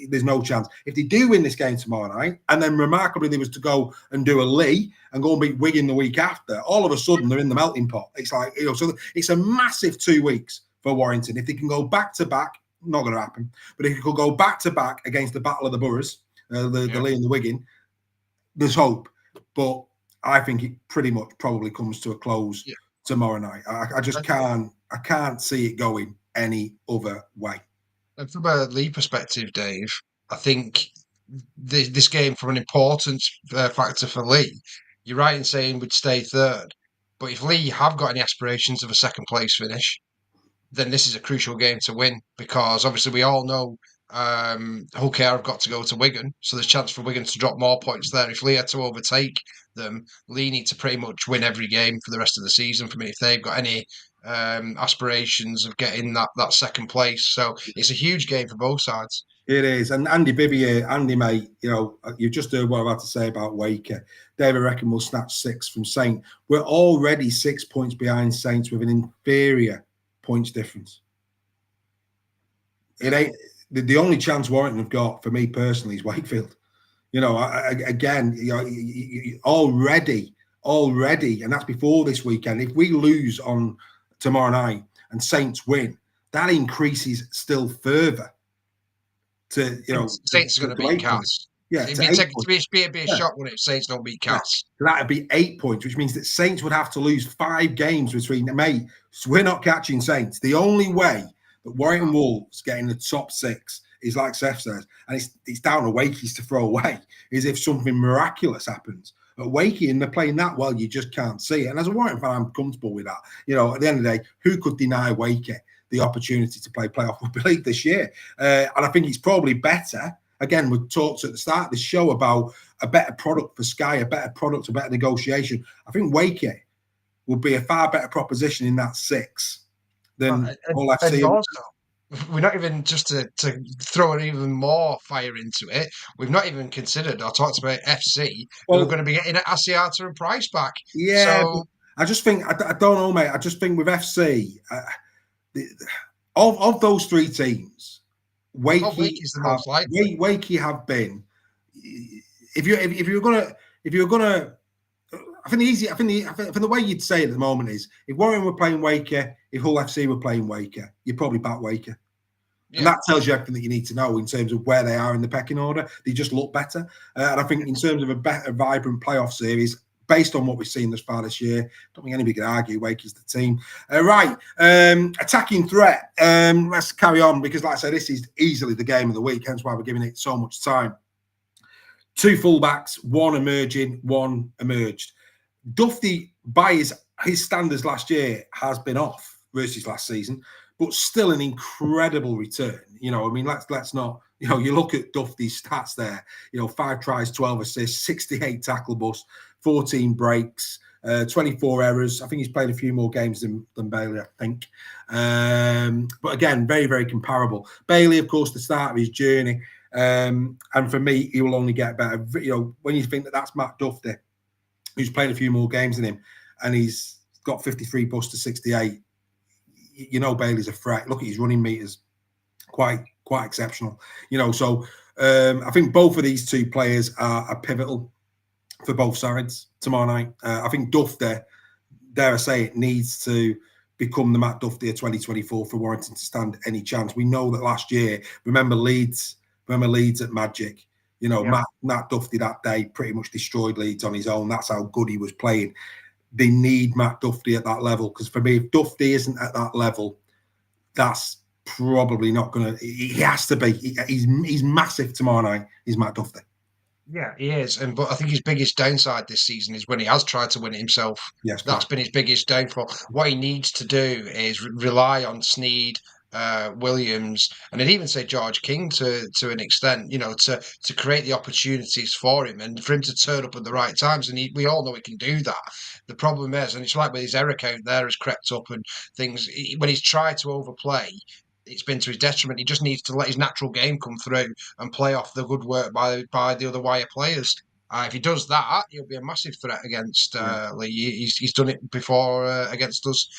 there's no chance. If they do win this game tomorrow night, and then remarkably they was to go and do a Lee and go and beat Wigan the week after, all of a sudden they're in the melting pot. It's like, so it's a massive 2 weeks for Warrington. If they can go back to back, not going to happen. But if you could go back to back against the Battle of the Boroughs, the Lee and the Wigan, there's hope. But I think it pretty much probably comes to a close tomorrow night. I just can't see it going any other way. And from a Lee perspective, Dave, I think this game, from an importance factor for Lee, you're right in saying we'd stay third. But if Lee have got any aspirations of a second place finish, then this is a crucial game to win, because obviously we all know Hull KR have got to go to Wigan, so there's a chance for Wigan to drop more points there. If Lee had to overtake them, Lee need to pretty much win every game for the rest of the season for me if they've got any aspirations of getting that second place. So it's a huge game for both sides. It is. And Andy Bibby here, Andy, mate, you just heard what I've had to say about Waker. David reckon will snatch 6 from Saint. We're already 6 points behind Saints with an inferior points difference. It ain't the only chance Warrington have got, for me personally, is Wakefield. Already, and that's before this weekend. If we lose on tomorrow night and Saints win, that increases still further. Saints are going to beat Cass. Yeah, it'd be a shock when Saints don't beat Cass. Yeah. That'd be 8 points, which means that Saints would have to lose 5 games between them. Mate, so we're not catching Saints. The only way that Warrington Wolves get in the top 6 is, like Seth says, and it's down to Wakey's to throw away, is if something miraculous happens. At Wakey, and they're playing that well, you just can't see it. And as a Warrington fan, I'm comfortable with that. At the end of the day, who could deny Wakey the opportunity to play playoff rugby league this year? And I think it's probably better. Again, we talked at the start of the show about a better product for Sky, a better product, a better negotiation. I think Wakey would be a far better proposition in that 6 than all FC. We're not even, just to throw even more fire into it, we've not even considered or talked about FC. We're going to be getting Asiata and Price back. Yeah, so I just think, I don't know, mate. I just think with FC, of those 3 teams, Wakey is the most likely. Wakey have been if you're gonna, I think the easy, I think the way you'd say it at the moment is if Warren were playing Waker, if Hull FC were playing Waker, you'd probably back Waker. And Yeah. that tells you everything that you need to know in terms of where they are in the pecking order. They just look better. And I think in terms of a better, vibrant playoff series, based on what we've seen thus far this year, I don't think anybody can argue Wake is the team. Right. Attacking threat. Let's carry on because, like I said, this is easily the game of the week, hence why we're giving it so much time. 2 fullbacks, 1 emerging, 1 emerged. Duffy, by his standards last year, has been off versus last season, but still an incredible return. You know, I mean, let's not, you know, you look at Duffy's stats there, you know, 5 tries, 12 assists, 68 tackle busts, 14 breaks, 24 errors. I think he's played a few more games than Bailey, I think. But again, very, very comparable. Bailey, of course, the start of his journey. And for me, he will only get better. You know, when you think that that's Matt Duffy, who's played a few more games than him, and he's got 53 busts to 68. You know, Bailey's a threat. Look at his running meters, quite exceptional. You know, so I think both of these 2 players are pivotal for both sides tomorrow night. I think Duffy, dare I say it, needs to become the Matt Duffy of 2024 for Warrington to stand any chance. We know that last year, remember Leeds at Magic. You know, yeah. Matt Duffy that day pretty much destroyed Leeds on his own. That's how good he was playing. They need Matt Duffy at that level because for me, if Duffy isn't at that level, that's probably not going to. He has to be. He's massive tomorrow night. He's Matt Duffy. Yeah, he is. But I think his biggest downside this season is when he has tried to win it himself. Yes, that's been his biggest downfall. What he needs to do is rely on Sneed, Williams, and I'd even say George King to an extent, you know, to create the opportunities for him and for him to turn up at the right times. And we all know he can do that. The problem is, and it's like with his error count there has crept up and things, when he's tried to overplay, it's been to his detriment. He just needs to let his natural game come through and play off the good work by the other wire players. If he does that, he'll be a massive threat against Lee. He's done it before against us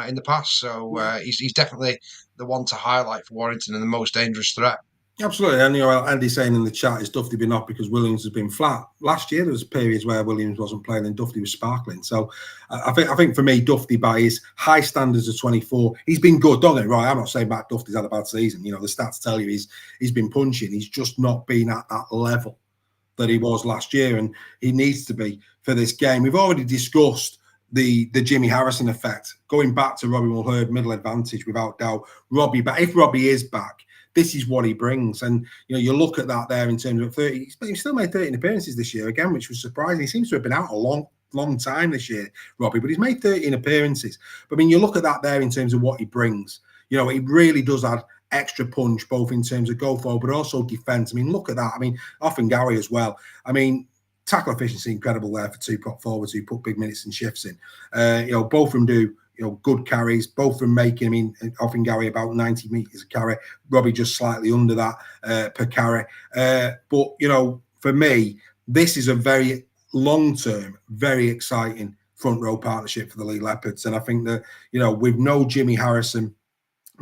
in the past, so he's definitely the one to highlight for Warrington and the most dangerous threat. Absolutely, and you know, Andy's saying in the chat, his Duffy been off because Williams has been flat. Last year there was periods where Williams wasn't playing and Duffy was sparkling. So I think for me, Duffy by his high standards of 24, he's been good. Don't get me wrong, I'm not saying Matt Duffy's had a bad season. You know, the stats tell you he's been punching. He's just not been at that level that he was last year, and he needs to be for this game. We've already discussed the Jimmy Harrison effect. Going back to Robbie Mulhern, middle advantage without doubt. Robbie, but if Robbie is back, this is what he brings. And, you know, you look at that there in terms of 30, he's still made 13 appearances this year again, which was surprising. He seems to have been out a long time this year, Robbie, but he's made 13 appearances. But I mean, you look at that there in terms of what he brings. You know, he really does add extra punch, both in terms of go forward, but also defense. I mean, look at that. I mean, Offengarry as well. I mean, tackle efficiency incredible there for 2 prop forwards who put big minutes and shifts in. You know, both of them do, you know, good carries, both of them making, I mean, Offengarry about 90 metres a carry, Robbie just slightly under that per carry. But, you know, for me, this is a very long-term, very exciting front row partnership for the Lee Leopards. And I think that, you know, with no Jimmy Harrison,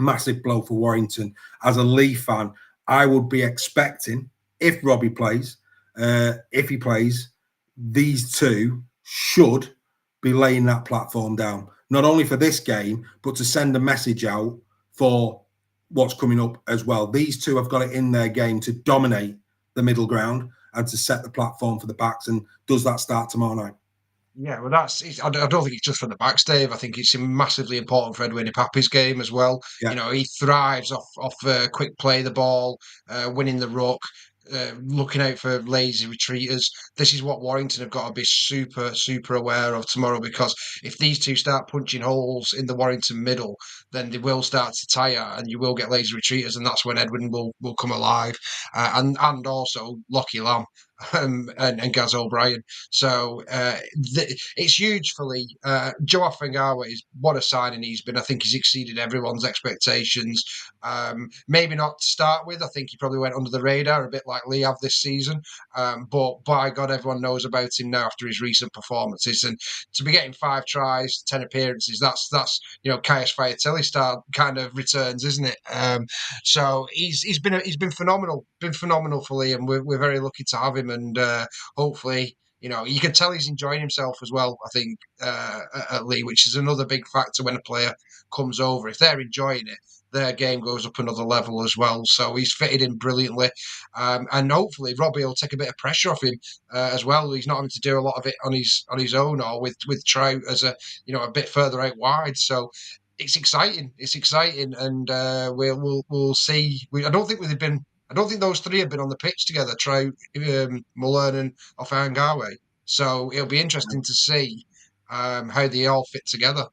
massive blow for Warrington. As a Lee fan, I would be expecting, if Robbie plays, if he plays, these 2 should be laying that platform down, not only for this game, but to send a message out for what's coming up as well. These 2 have got it in their game to dominate the middle ground and to set the platform for the backs. And does that start tomorrow night? Yeah, well, I don't think it's just for the backs, Dave. I think it's massively important for Edwin Papi's game as well. Yeah. You know, he thrives off quick play the ball, winning the ruck, looking out for lazy retreaters. This is what Warrington have got to be super aware of tomorrow, because if these 2 start punching holes in the Warrington middle, then they will start to tire and you will get lazy retreaters, and that's when Edwin will come alive. And also Lockie Lamb. And Gaz O'Brien. So it's huge for Lee. Joe Offengarwy is what a signing he's been. I think he's exceeded everyone's expectations. Maybe not to start with. I think he probably went under the radar a bit like Lee have this season. But by God, everyone knows about him now after his recent performances. And to be getting 5 tries, 10 appearances, that's you know, Caius Fiatelli Star kind of returns, isn't it? So he's been phenomenal, for Liam. We're very lucky to have him, and hopefully, you can tell he's enjoying himself as well. I think at Lee, which is another big factor when a player comes over. If they're enjoying it, their game goes up another level as well. So he's fitted in brilliantly, and hopefully Robbie will take a bit of pressure off him as well. He's not having to do a lot of it on his own or with Trout as a bit further out wide. So it's exciting. It's exciting, and we'll see. I don't think they've been. I don't think those three have been on the pitch together. Trout, Mullen, and Ofangawe. So it'll be interesting to see how they all fit together.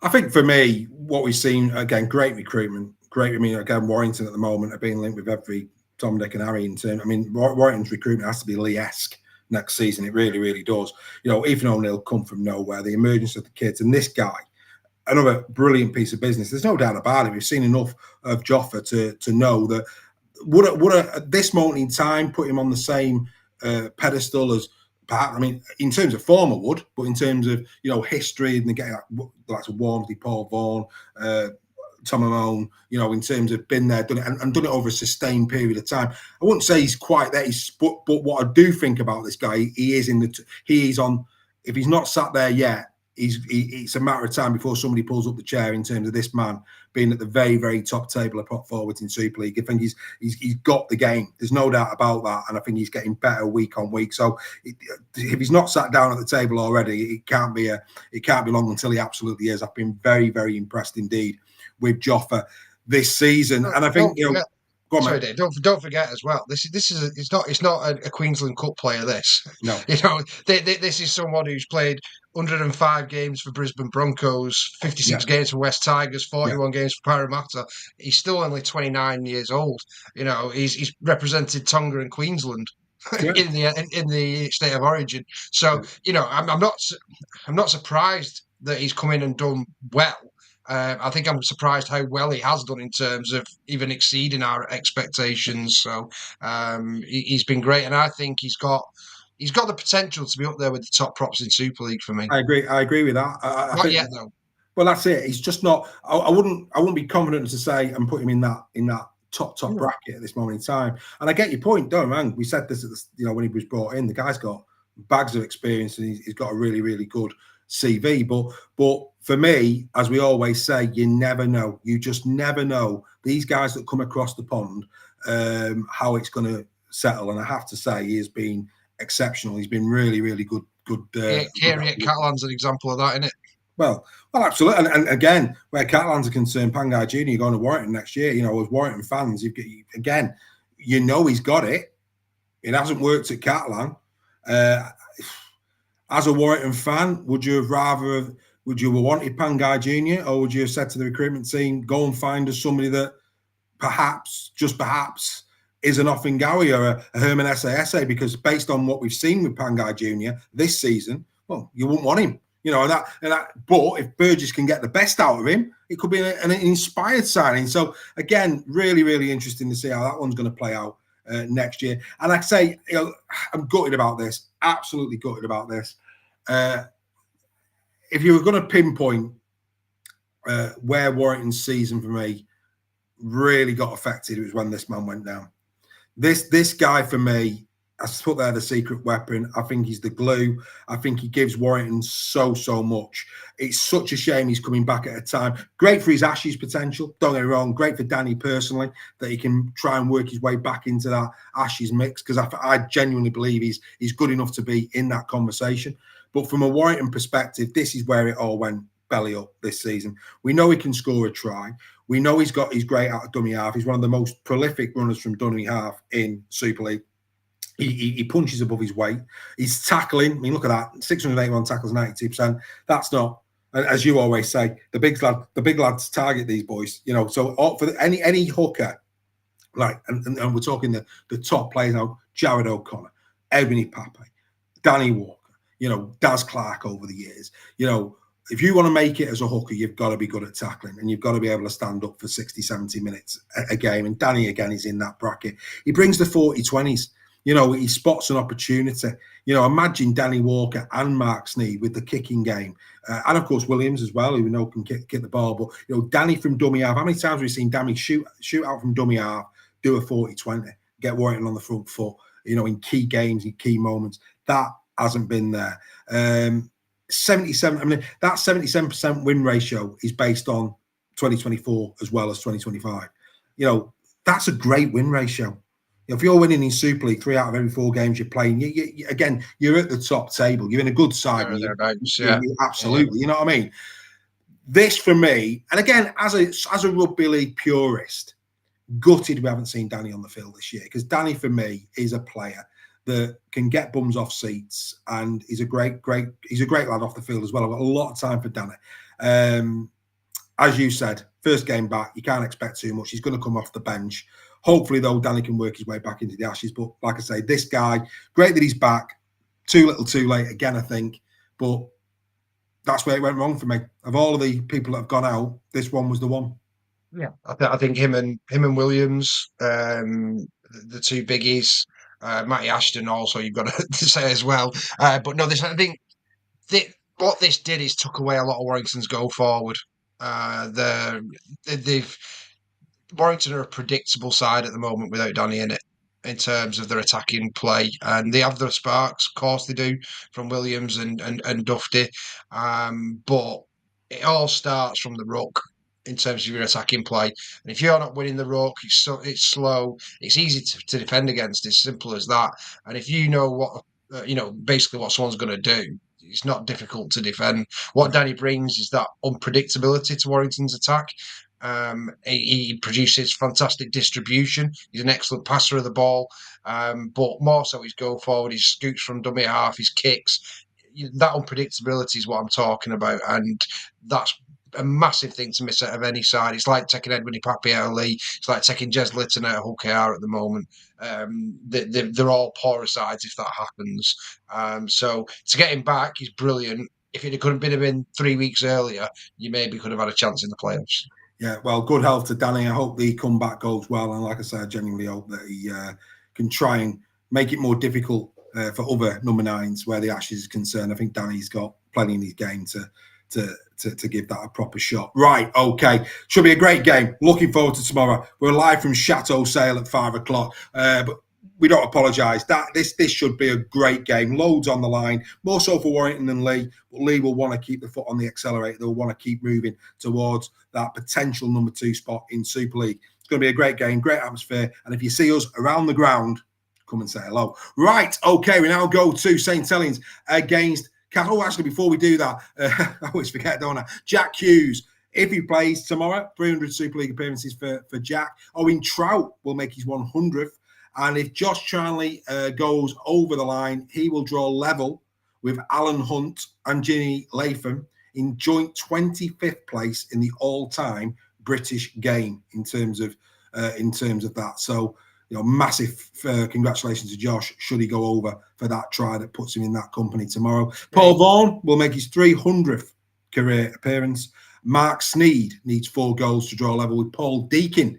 I think for me, what we've seen again, great recruitment. Great. I mean, again, Warrington at the moment are being linked with every Tom, Dick, and Harry in terms. I mean, Warrington's recruitment has to be Lee-esque next season. It really, really does. Ethan O'Neill come from nowhere. The emergence of the kids and this guy, another brilliant piece of business. There's no doubt about it. We've seen enough of Joffa to know that would at this moment in time put him on the same pedestal as perhaps, I mean, in terms of form, I would, but in terms of history and getting the likes of Walmsley, Paul Vaughan, Tom Amone, in terms of been there, done it, and done it over a sustained period of time. I wouldn't say he's quite there. But what I do think about this guy, he is on. If he's not sat there yet, it's a matter of time before somebody pulls up the chair in terms of this man being at the very, very top table of prop forwards in Super League. I think he's got the game. There's no doubt about that, and I think he's getting better week on week. So if he's not sat down at the table already, it can't be long until he absolutely is. I've been very, very impressed indeed with Joffa this season, and I think Sorry, Dave. Don't forget as well. This is it's not a Queensland Cup player. This no, this is someone who's played 105 games for Brisbane Broncos, 56 games for West Tigers, 41 games for Parramatta. He's still only 29 years old. He's represented Tonga and Queensland in the state of origin. So I'm not surprised that he's come in and done well. I think I'm surprised how well he has done in terms of even exceeding our expectations. So he's been great, and I think he's got the potential to be up there with the top props in Super League for me. I agree with that. Not yet though. Well, that's it. He's just not. I wouldn't be confident to say and put him in that top bracket at this moment in time. And I get your point, don't man. We said this at when he was brought in. The guy's got bags of experience and he's got a really, really good CV. But for me, as we always say, you never know. You just never know. These guys that come across the pond, how it's going to settle. And I have to say, he has been exceptional. He's been really, really good. Kerry at Catalan's an example of that, isn't it? Well, absolutely. And again, where Catalans are concerned, Pangai Jr. going to Warrington next year. As Warrington fans, he's got it. It hasn't worked at Catalan. As a Warrington fan, would you have wanted Pangai Jr. or would you have said to the recruitment team, go and find us somebody that perhaps, just perhaps, is an Ofangawe or a Herman Essa? Because based on what we've seen with Pangai Jr. this season, well, you wouldn't want him. But if Burgess can get the best out of him, it could be an inspired signing. So again, really, really interesting to see how that one's going to play out next year. And I say, I'm gutted about this. Absolutely gutted about this. If you were going to pinpoint where Warrington's season for me really got affected, it was when this man went down. This guy for me, I put there the secret weapon. I think he's the glue. I think he gives Warrington so much. It's such a shame he's coming back at a time. Great for his Ashes potential. Don't get me wrong. Great for Danny personally that he can try and work his way back into that Ashes mix because I genuinely believe he's good enough to be in that conversation. But from a Warrington perspective, this is where it all went belly up this season. We know he can score a try. We know he's great out of dummy half. He's one of the most prolific runners from dummy half in Super League. He punches above his weight. He's tackling. I mean, look at that. 681 tackles, 92%. That's not, as you always say, the big lads target these boys. So for any hooker, and we're talking the top players now, Jared O'Connor, Ebony Pape, Danny Walker, Daz Clark over the years. If you want to make it as a hooker, you've got to be good at tackling and you've got to be able to stand up for 60, 70 minutes a game. And Danny, again, is in that bracket. He brings the 40-20s. he spots an opportunity. Imagine Danny Walker and Mark Sneed with the kicking game. And of course, Williams as well, who we know can kick the ball. But, Danny from dummy half, how many times have we seen Danny shoot out from dummy half, do a 40-20, get Warrington on the front foot, in key games, in key moments? That hasn't been there. 77, that 77% win ratio is based on 2024 as well as 2025. That's a great win ratio. If you're winning in Super League 3 out of every 4 games you're playing, again, you're at the top table. You're in a good side. Absolutely. You know what I mean? This for me, and again, as a rugby league purist, gutted we haven't seen Danny on the field this year, because Danny for me is a player that can get bums off seats, and he's a great lad off the field as well. I've got a lot of time for Danny. As you said, first game back, you can't expect too much. He's going to come off the bench. Hopefully, though, Danny can work his way back into the Ashes. But like I say, this guy, great that he's back. Too little, too late again, I think. But that's where it went wrong for me. Of all of the people that have gone out, this one was the one. Yeah, I think him and Williams, the two biggies. Matty Ashton also, you've got to say as well. But no, I think what this did is took away a lot of Warrington's go forward. They've Warrington are a predictable side at the moment without Danny in it, in terms of their attacking play, and they have their sparks, of course they do, from Williams and Dufty, but it all starts from the ruck in terms of your attacking play. And if you're not winning the ruck, it's slow, it's easy to defend against. It's simple as that. And if you know what basically what someone's going to do, it's not difficult to defend. What Danny brings is that unpredictability to Warrington's attack. He produces fantastic distribution. He's an excellent passer of the ball, but more so his go forward, his scoots from dummy half, his kicks. That unpredictability is what I'm talking about, and that's a massive thing to miss out of any side. It's like taking Edwin Ipapi out of Lee. It's like taking Jez Litton out of Hull KR at the moment. They're all poorer sides if that happens. So to get him back, he's brilliant. If it couldn't have been 3 weeks earlier, you maybe could have had a chance in the playoffs. Yeah, well, good health to Danny. I hope the comeback goes well. And like I said, I genuinely hope that he can try and make it more difficult for other number 9s where the Ashes is concerned. I think Danny's got plenty in his game to give that a proper shot. Right, okay. Should be a great game. Looking forward to tomorrow. We're live from Chateau Sale at 5 o'clock. But we don't apologise. This should be a great game. Loads on the line, more so for Warrington than Lee. But Lee will want to keep the foot on the accelerator. They'll want to keep moving towards that potential number 2 spot in Super League. It's going to be a great game, great atmosphere. And if you see us around the ground, come and say hello. Right, okay, we now go to St. Helens against... Oh, actually, before we do that, I always forget, don't I? Jack Hughes. If he plays tomorrow, 300 Super League appearances for Jack. Owen Trout will make his 100th. And if Josh Charnley goes over the line, he will draw level with Alan Hunt and Ginny Latham in joint 25th place in the all-time British game in terms of that. So, massive congratulations to Josh should he go over for that try that puts him in that company tomorrow. Paul Vaughan will make his 300th career appearance. Mark Sneed needs 4 goals to draw level with Paul Deakin,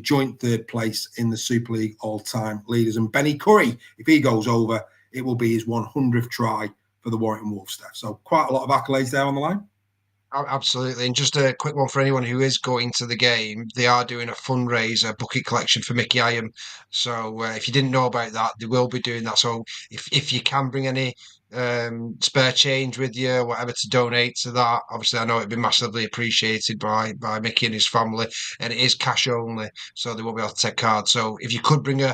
joint 3rd place in the Super League all-time leaders. And Benny Curry, if he goes over, it will be his 100th try for the Warrington Wolves staff. So quite a lot of accolades there on the line. Absolutely. And just a quick one for anyone who is going to the game. They are doing a fundraiser bucket collection for Mickey Iam. So if you didn't know about that, they will be doing that. So if you can bring any spare change with you, whatever, to donate to that, obviously I know it'd be massively appreciated by Mickey and his family, and it is cash only, so they won't be able to take cards. So if you could bring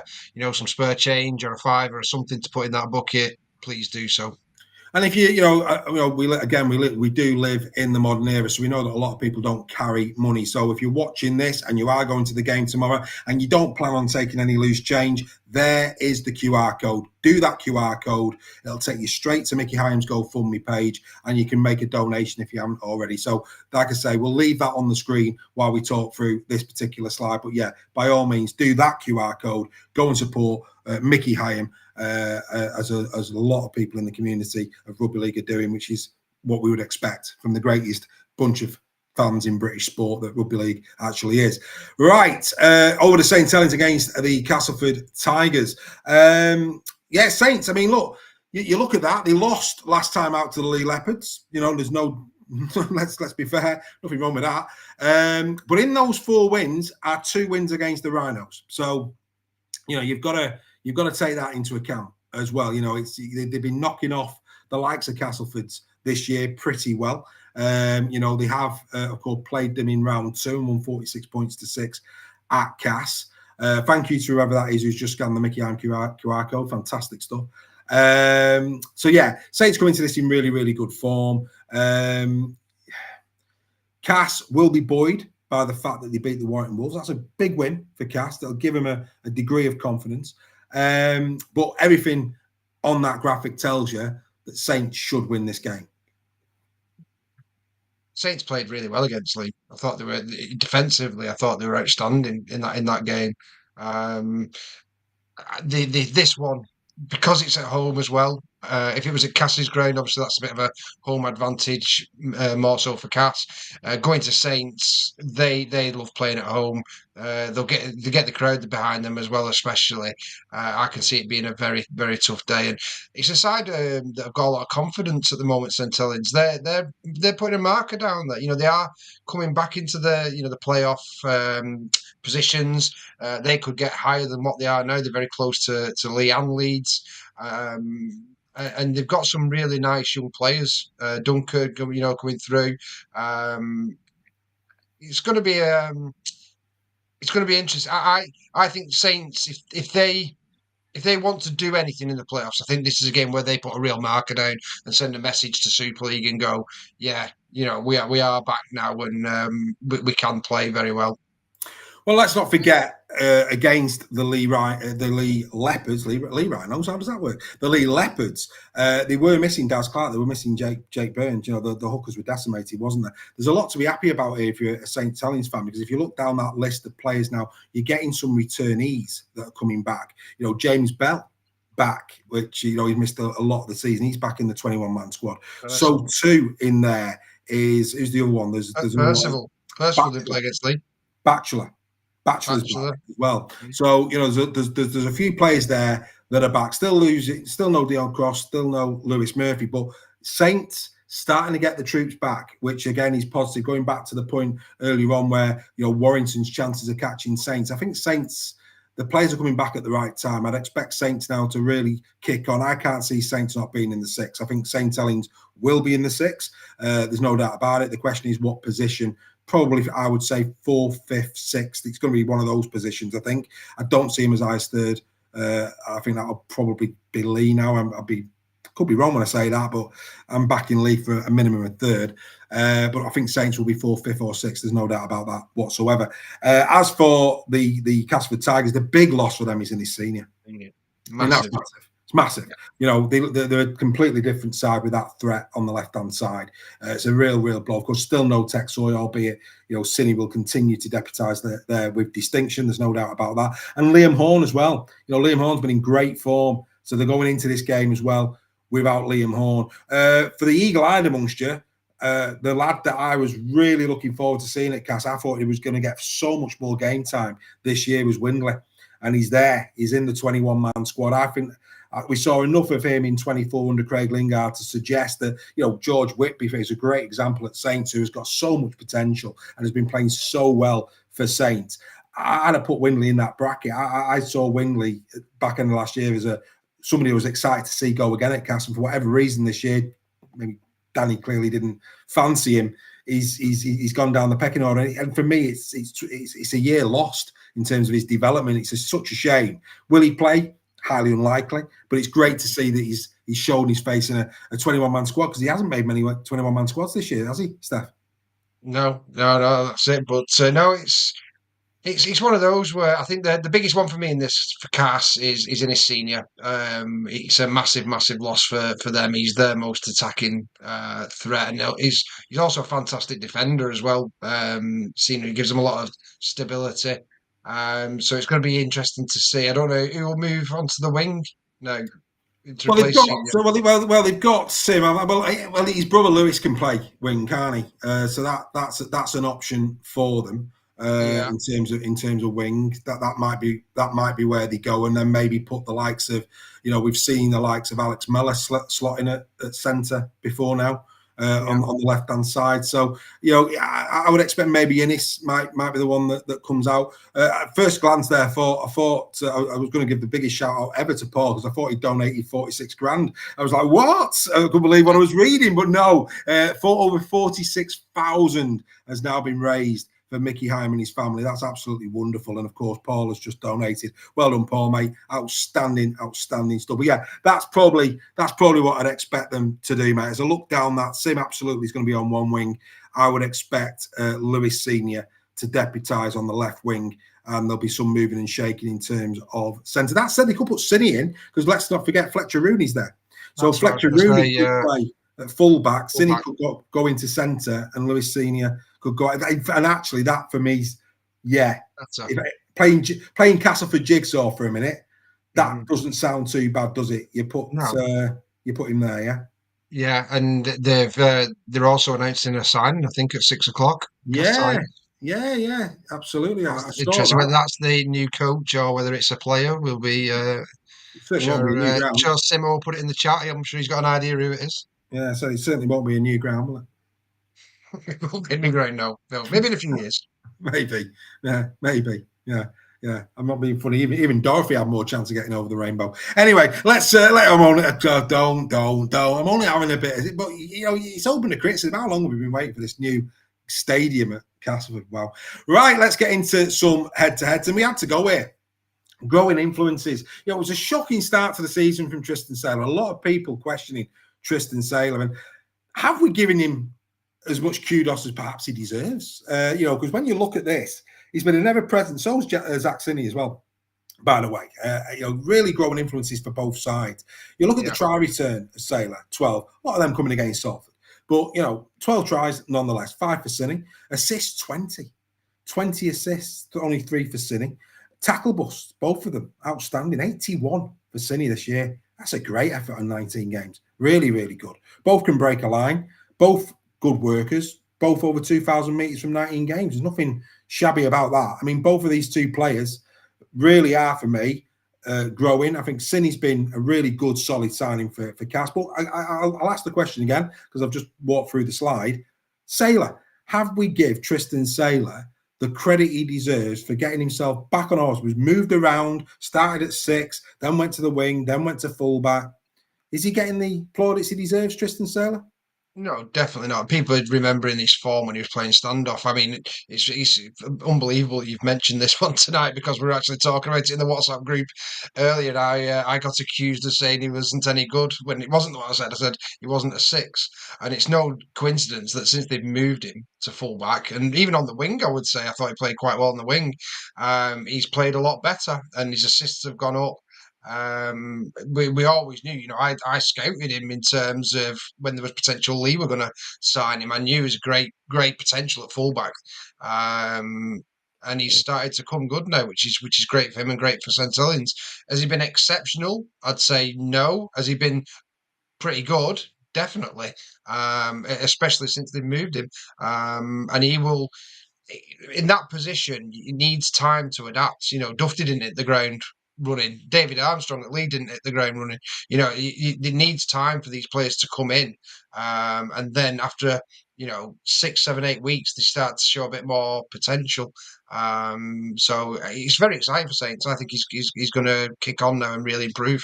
some spare change or a $5 or something to put in that bucket, please do so. And if we do live in the modern era, so we know that a lot of people don't carry money. So if you're watching this and you are going to the game tomorrow and you don't plan on taking any loose change, there is the QR code. Do that QR code. It'll take you straight to Mickey Hyam's GoFundMe page, and you can make a donation if you haven't already. So, like I say, we'll leave that on the screen while we talk through this particular slide. But yeah, by all means, do that QR code. Go and support Mickey Hyam, as a lot of people in the community of rugby league are doing, which is what we would expect from the greatest bunch of fans in British sport that rugby league actually is. Right, over to St Helens against the Castleford Tigers. Yeah, Saints. I mean, look, you look at that. They lost last time out to the Lee Leopards. You know, there's no. let's be fair, nothing wrong with that. But in those 4 wins are 2 wins against the Rhinos. So, you know, you've got to take that into account as well. You know, they've been knocking off the likes of Castlefords this year pretty well. You know, they have, of course, played them in round 2 and won 46 points to 6 at Cass. Thank you to whoever that is who's just scanned the Mickey Arm QR code. Fantastic stuff. So yeah, Saints come into this in really, really good form. Cass will be buoyed by the fact that they beat the Warrington Wolves. That's a big win for Cass. That'll give him a degree of confidence. But everything on that graphic tells you that Saints should win this game. Saints played really well against Lee. I thought they were defensively. I thought they were outstanding in that game. This one, because it's at home as well. If it was at Cass's ground, obviously that's a bit of a home advantage, more so for Cass. Going to Saints, they love playing at home. They get the crowd behind them as well, especially. I can see it being a very, very tough day, and it's a side that have got a lot of confidence at the moment. St Helens, they're putting a marker down there. You know, they are coming back into the playoff positions. They could get higher than what they are now. They're very close to Lee and Leeds. And they've got some really nice young players. Dunker, coming through. It's going to be interesting. I think Saints, if they want to do anything in the playoffs, I think this is a game where they put a real marker down and send a message to Super League and go, yeah, we are back now and we can play very well. Well, let's not forget against the Lee Leopards, Lee Rhinos. How does that work? The Lee Leopards. They were missing Daz Clark. They were missing Jake Burns. You know, the hookers were decimated, wasn't there? There's a lot to be happy about here if you're a St Helens fan, because if you look down that list of players now, you're getting some returnees that are coming back. You know, James Bell back, which he's missed a lot of the season. He's back in the 21-man squad. So too in there is who's the other one? There's Percival. Percival didn't play against Lee. Bachelor's back as well. So, there's a few players there that are back. Still no Dion Cross, still no Lewis Murphy, but Saints starting to get the troops back, which again is positive. Going back to the point earlier on where, Warrington's chances of catching Saints. I think Saints, the players are coming back at the right time. I'd expect Saints now to really kick on. I can't see Saints not being in the 6. I think St Helens will be in the 6. There's no doubt about it. The question is what position. Probably, I would say 4th, 5th, 6th. It's going to be one of those positions, I think. I don't see him as high as 3rd. I think that'll probably be Lee now. Could be wrong when I say that, but I'm backing Lee for a minimum of 3rd. But I think Saints will be 4th, 5th, or 6th. There's no doubt about that whatsoever. As for the Castleford Tigers, the big loss for them is in his senior. Massive. It's massive. They're a completely different side with that threat on the left-hand side. It's a real blow. Of course, still no Texoy, albeit, Cine will continue to deputise there with distinction. There's no doubt about that. And Liam Horn as well. Liam Horn's been in great form. So they're going into this game as well without Liam Horn. For the eagle-eyed amongst you, the lad that I was really looking forward to seeing at Cass, I thought he was going to get so much more game time this year, was Windley. And he's there. He's in the 21-man squad. I think we saw enough of him in 24 under Craig Lingard to suggest that, George Whitby is a great example at Saints, who has got so much potential and has been playing so well for Saints. I'd have put Windley in that bracket. I saw Windley back in the last year as somebody who was excited to see go again at Cass, and for whatever reason this year, maybe Danny clearly didn't fancy him. He's gone down the pecking order, and for me, it's a year lost in terms of his development. It's such a shame. Will he play? Highly unlikely, but it's great to see that he's shown his face in a 21-man squad, because he hasn't made many 21-man squads this year, has he, Steph? No, that's it. But no, it's one of those where I think the biggest one for me in this for Cass is in his senior. It's a massive loss for them. He's their most attacking threat, and he's also a fantastic defender as well. Senior gives them a lot of stability. So it's going to be interesting to see. I don't know who will move onto the wing. No, to Well, they've replace got Senior. so well they've got Sim. Well, his brother Lewis can play wing, can't he? So that's an option for them Yeah, in terms of wing. That might be where they go, and then maybe put the likes of, we've seen the likes of Alex Mellor slotting at centre before now. yeah, On the left hand side. So I would expect maybe Innis might be the one that comes out. At first glance, there, I thought I was going to give the biggest shout out ever to Paul, because I thought he donated 46 grand. I was like, what? I couldn't believe what I was reading, but no, for over 46,000 has now been raised for Mickey Hyman and his family. That's absolutely wonderful. And of course, Paul has just donated. Well done, Paul, mate. Outstanding stuff. But yeah, that's probably what I'd expect them to do, mate. As I look down that, Sim absolutely is going to be on one wing. I would expect Lewis Senior to deputise on the left wing, and there'll be some moving and shaking in terms of centre. That said, they could put Sinny in, because let's not forget Fletcher Rooney's there. So that's what I was Fletcher going to Rooney say. could play at full-back. Sinny Fullback. could go into centre, and Lewis Senior could go. And actually, that for me, That's a, playing Castleford Jigsaw for a minute, that mhm. doesn't sound too bad, does it? You put No. him there, yeah. Yeah, and they're also announcing a signing, I think, at 6 o'clock. Yeah, Sign. yeah, absolutely. I That's saw interesting. that. Whether that's the new coach or whether it's a player, will be. It certainly won't be a new ground. Sure, Simo will put it in the chat. I'm sure he's got an idea who it is. Yeah, so it certainly won't be a new ground, will it? It won't be great. No, maybe in a few years. Maybe. Yeah, maybe. Yeah. Yeah, I'm not being funny. Even Dorothy had more chance of getting over the rainbow. Anyway, let's let him on. Don't. I'm only having a bit of it, but it's open to criticism. How long have we been waiting for this new stadium at Castleford? Wow. Right, let's get into some head-to-heads, and we had to go here. Growing influences. It was a shocking start to the season from Tristan Saylor. A lot of people questioning Tristan Saylor, and have we given him as much kudos as perhaps he deserves? Because when you look at this, he's been an ever-present. So is Zach Sinney as well, by the way. Really growing influences for both sides. You look at the try return of Saylor, 12. A lot of them coming against Salford. But, 12 tries nonetheless. 5 for Sinney. Assists, 20. 20 assists, only 3 for Sinney. Tackle busts, both of them, outstanding. 81 for Sinney this year. That's a great effort on 19 games. Really, really good. Both can break a line. Both good workers. Both over 2,000 metres from 19 games. There's nothing shabby about that. I mean, both of these two players really are, for me, growing. I think Sinney's been a really good, solid signing for Cas. But I'll ask the question again, because I've just walked through the slide. Saylor, have we give Tristan Saylor the credit he deserves for getting himself back on horse? Was moved around, started at 6, then went to the wing, then went to fullback. Is he getting the plaudits he deserves, Tristan Saylor? No, definitely not. People are remembering his form when he was playing standoff. I mean, it's unbelievable you've mentioned this one tonight, because we were actually talking about it in the WhatsApp group earlier. I got accused of saying he wasn't any good when it wasn't what I said. I said he wasn't a 6, and it's no coincidence that since they've moved him to fullback, and even on the wing, I would say I thought he played quite well on the wing. He's played a lot better, and his assists have gone up. We always knew, I scouted him in terms of when there was potential Lee were going to sign him. I knew he was great potential at fullback. And he's started to come good now, which is great for him and great for St Helens. Has he been exceptional? I'd say no. Has he been pretty good? Definitely. Especially since they've moved him. And he will, in that position, he needs time to adapt. Duff didn't hit the ground running. David Armstrong at Leeds didn't hit the ground running. It needs time for these players to come in, and then after 6, 7, 8 weeks, they start to show a bit more potential. So it's very exciting for Saints. I think he's going to kick on now and really improve.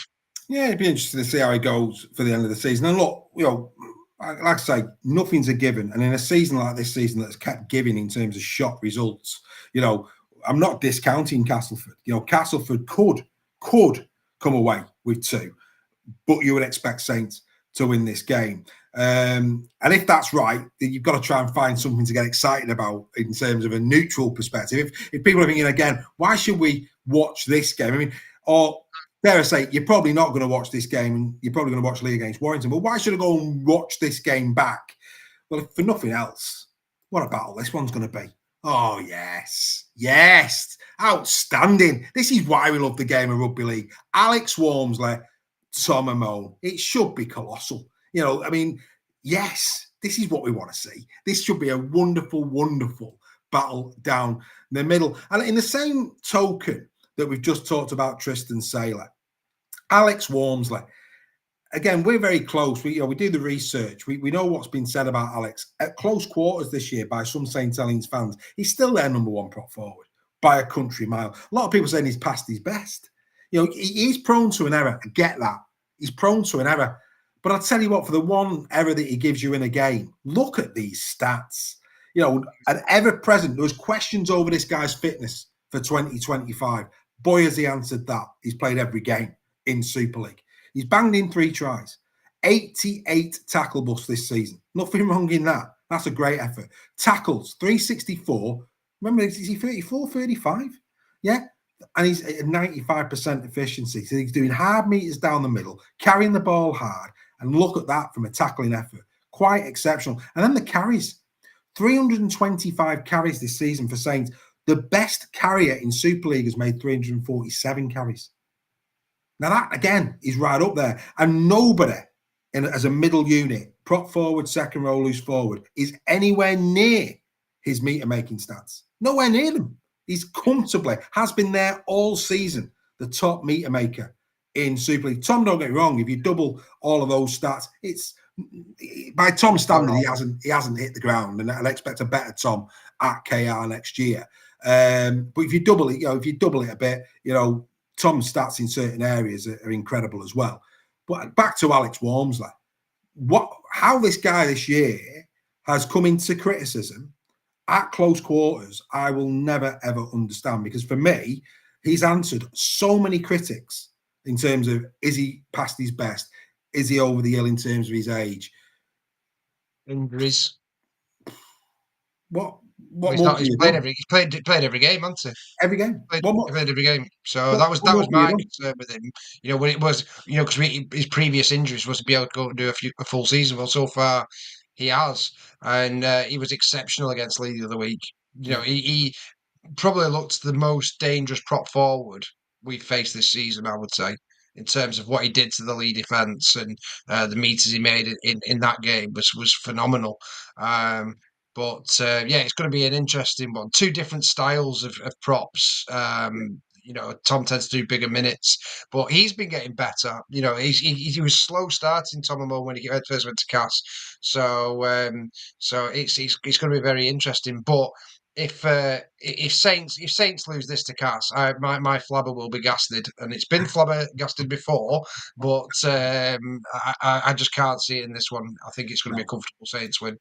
Yeah, it'd be interesting to see how he goes for the end of the season. And look, like I say, nothing's a given. And in a season like this season that's kept giving in terms of shot results, I'm not discounting Castleford. Castleford could come away with 2, but you would expect Saints to win this game. And if that's right, then you've got to try and find something to get excited about in terms of a neutral perspective. If people are thinking, again, why should we watch this game? I mean, or dare I say, you're probably not going to watch this game, and you're probably going to watch Lee against Warrington, but why should I go and watch this game back? Well, if for nothing else, what a battle this one's going to be. Oh, yes. Outstanding. This is why we love the game of rugby league. Alex Walmsley, Tomamo. It should be colossal. You know, I mean, yes, this is what we want to see. This should be a wonderful, wonderful battle down the middle. And in the same token that we've just talked about Tristan Saylor, Alex Walmsley. Again, we're very close. We do the research. We know what's been said about Alex at close quarters this year by some St. Helens fans. He's still their number one prop forward by a country mile. A lot of people saying he's past his best. You know, he's prone to an error. I get that. He's prone to an error. But I'll tell you what, for the one error that he gives you in a game, look at these stats. You know, an ever present, there was questions over this guy's fitness for 2025. Boy, has he answered that. He's played every game in Super League. He's banged in 3 tries, 88 tackle busts this season. Nothing wrong in that. That's a great effort. Tackles, 364. Remember, is he 34, 35? Yeah. And he's at 95% efficiency. So he's doing hard meters down the middle, carrying the ball hard. And look at that from a tackling effort. Quite exceptional. And then the carries. 325 carries this season for Saints. The best carrier in Super League has made 347 carries. Now that, again, is right up there. And nobody as a middle unit, prop forward, second row, loose forward, is anywhere near his meter-making stats. Nowhere near them. He's comfortably, has been there all season, the top meter maker in Super League. Tom, don't get me wrong, if you double all of those stats, it's by Tom's standard, he hasn't hit the ground, and I'd expect a better Tom at KR next year. But if you double it, a bit, Tom's stats in certain areas are incredible as well. But back to Alex Walmsley, how this guy this year has come into criticism at close quarters, I will never ever understand, because for me, he's answered so many critics in terms of, is he past his best? Is he over the hill in terms of his age? Injuries. What he's played every game, hasn't he? Every game. He played every game. So that was my concern with him. When it was, because his previous injuries was to be able to go and do a full season. Well, so far he has, and he was exceptional against Lee the other week. He probably looked the most dangerous prop forward we've faced this season, I would say, in terms of what he did to the Lee defence, and the meters he made in that game was phenomenal. But it's going to be an interesting one. 2 different styles of props. Tom tends to do bigger minutes, but he's been getting better. He was slow starting Tomamo when he first went to Cass. So it's going to be very interesting. But if Saints lose this to Cass, my flabber will be gasted, and it's been flabbergasted before. But I just can't see it in this one. I think it's going to be a comfortable Saints win.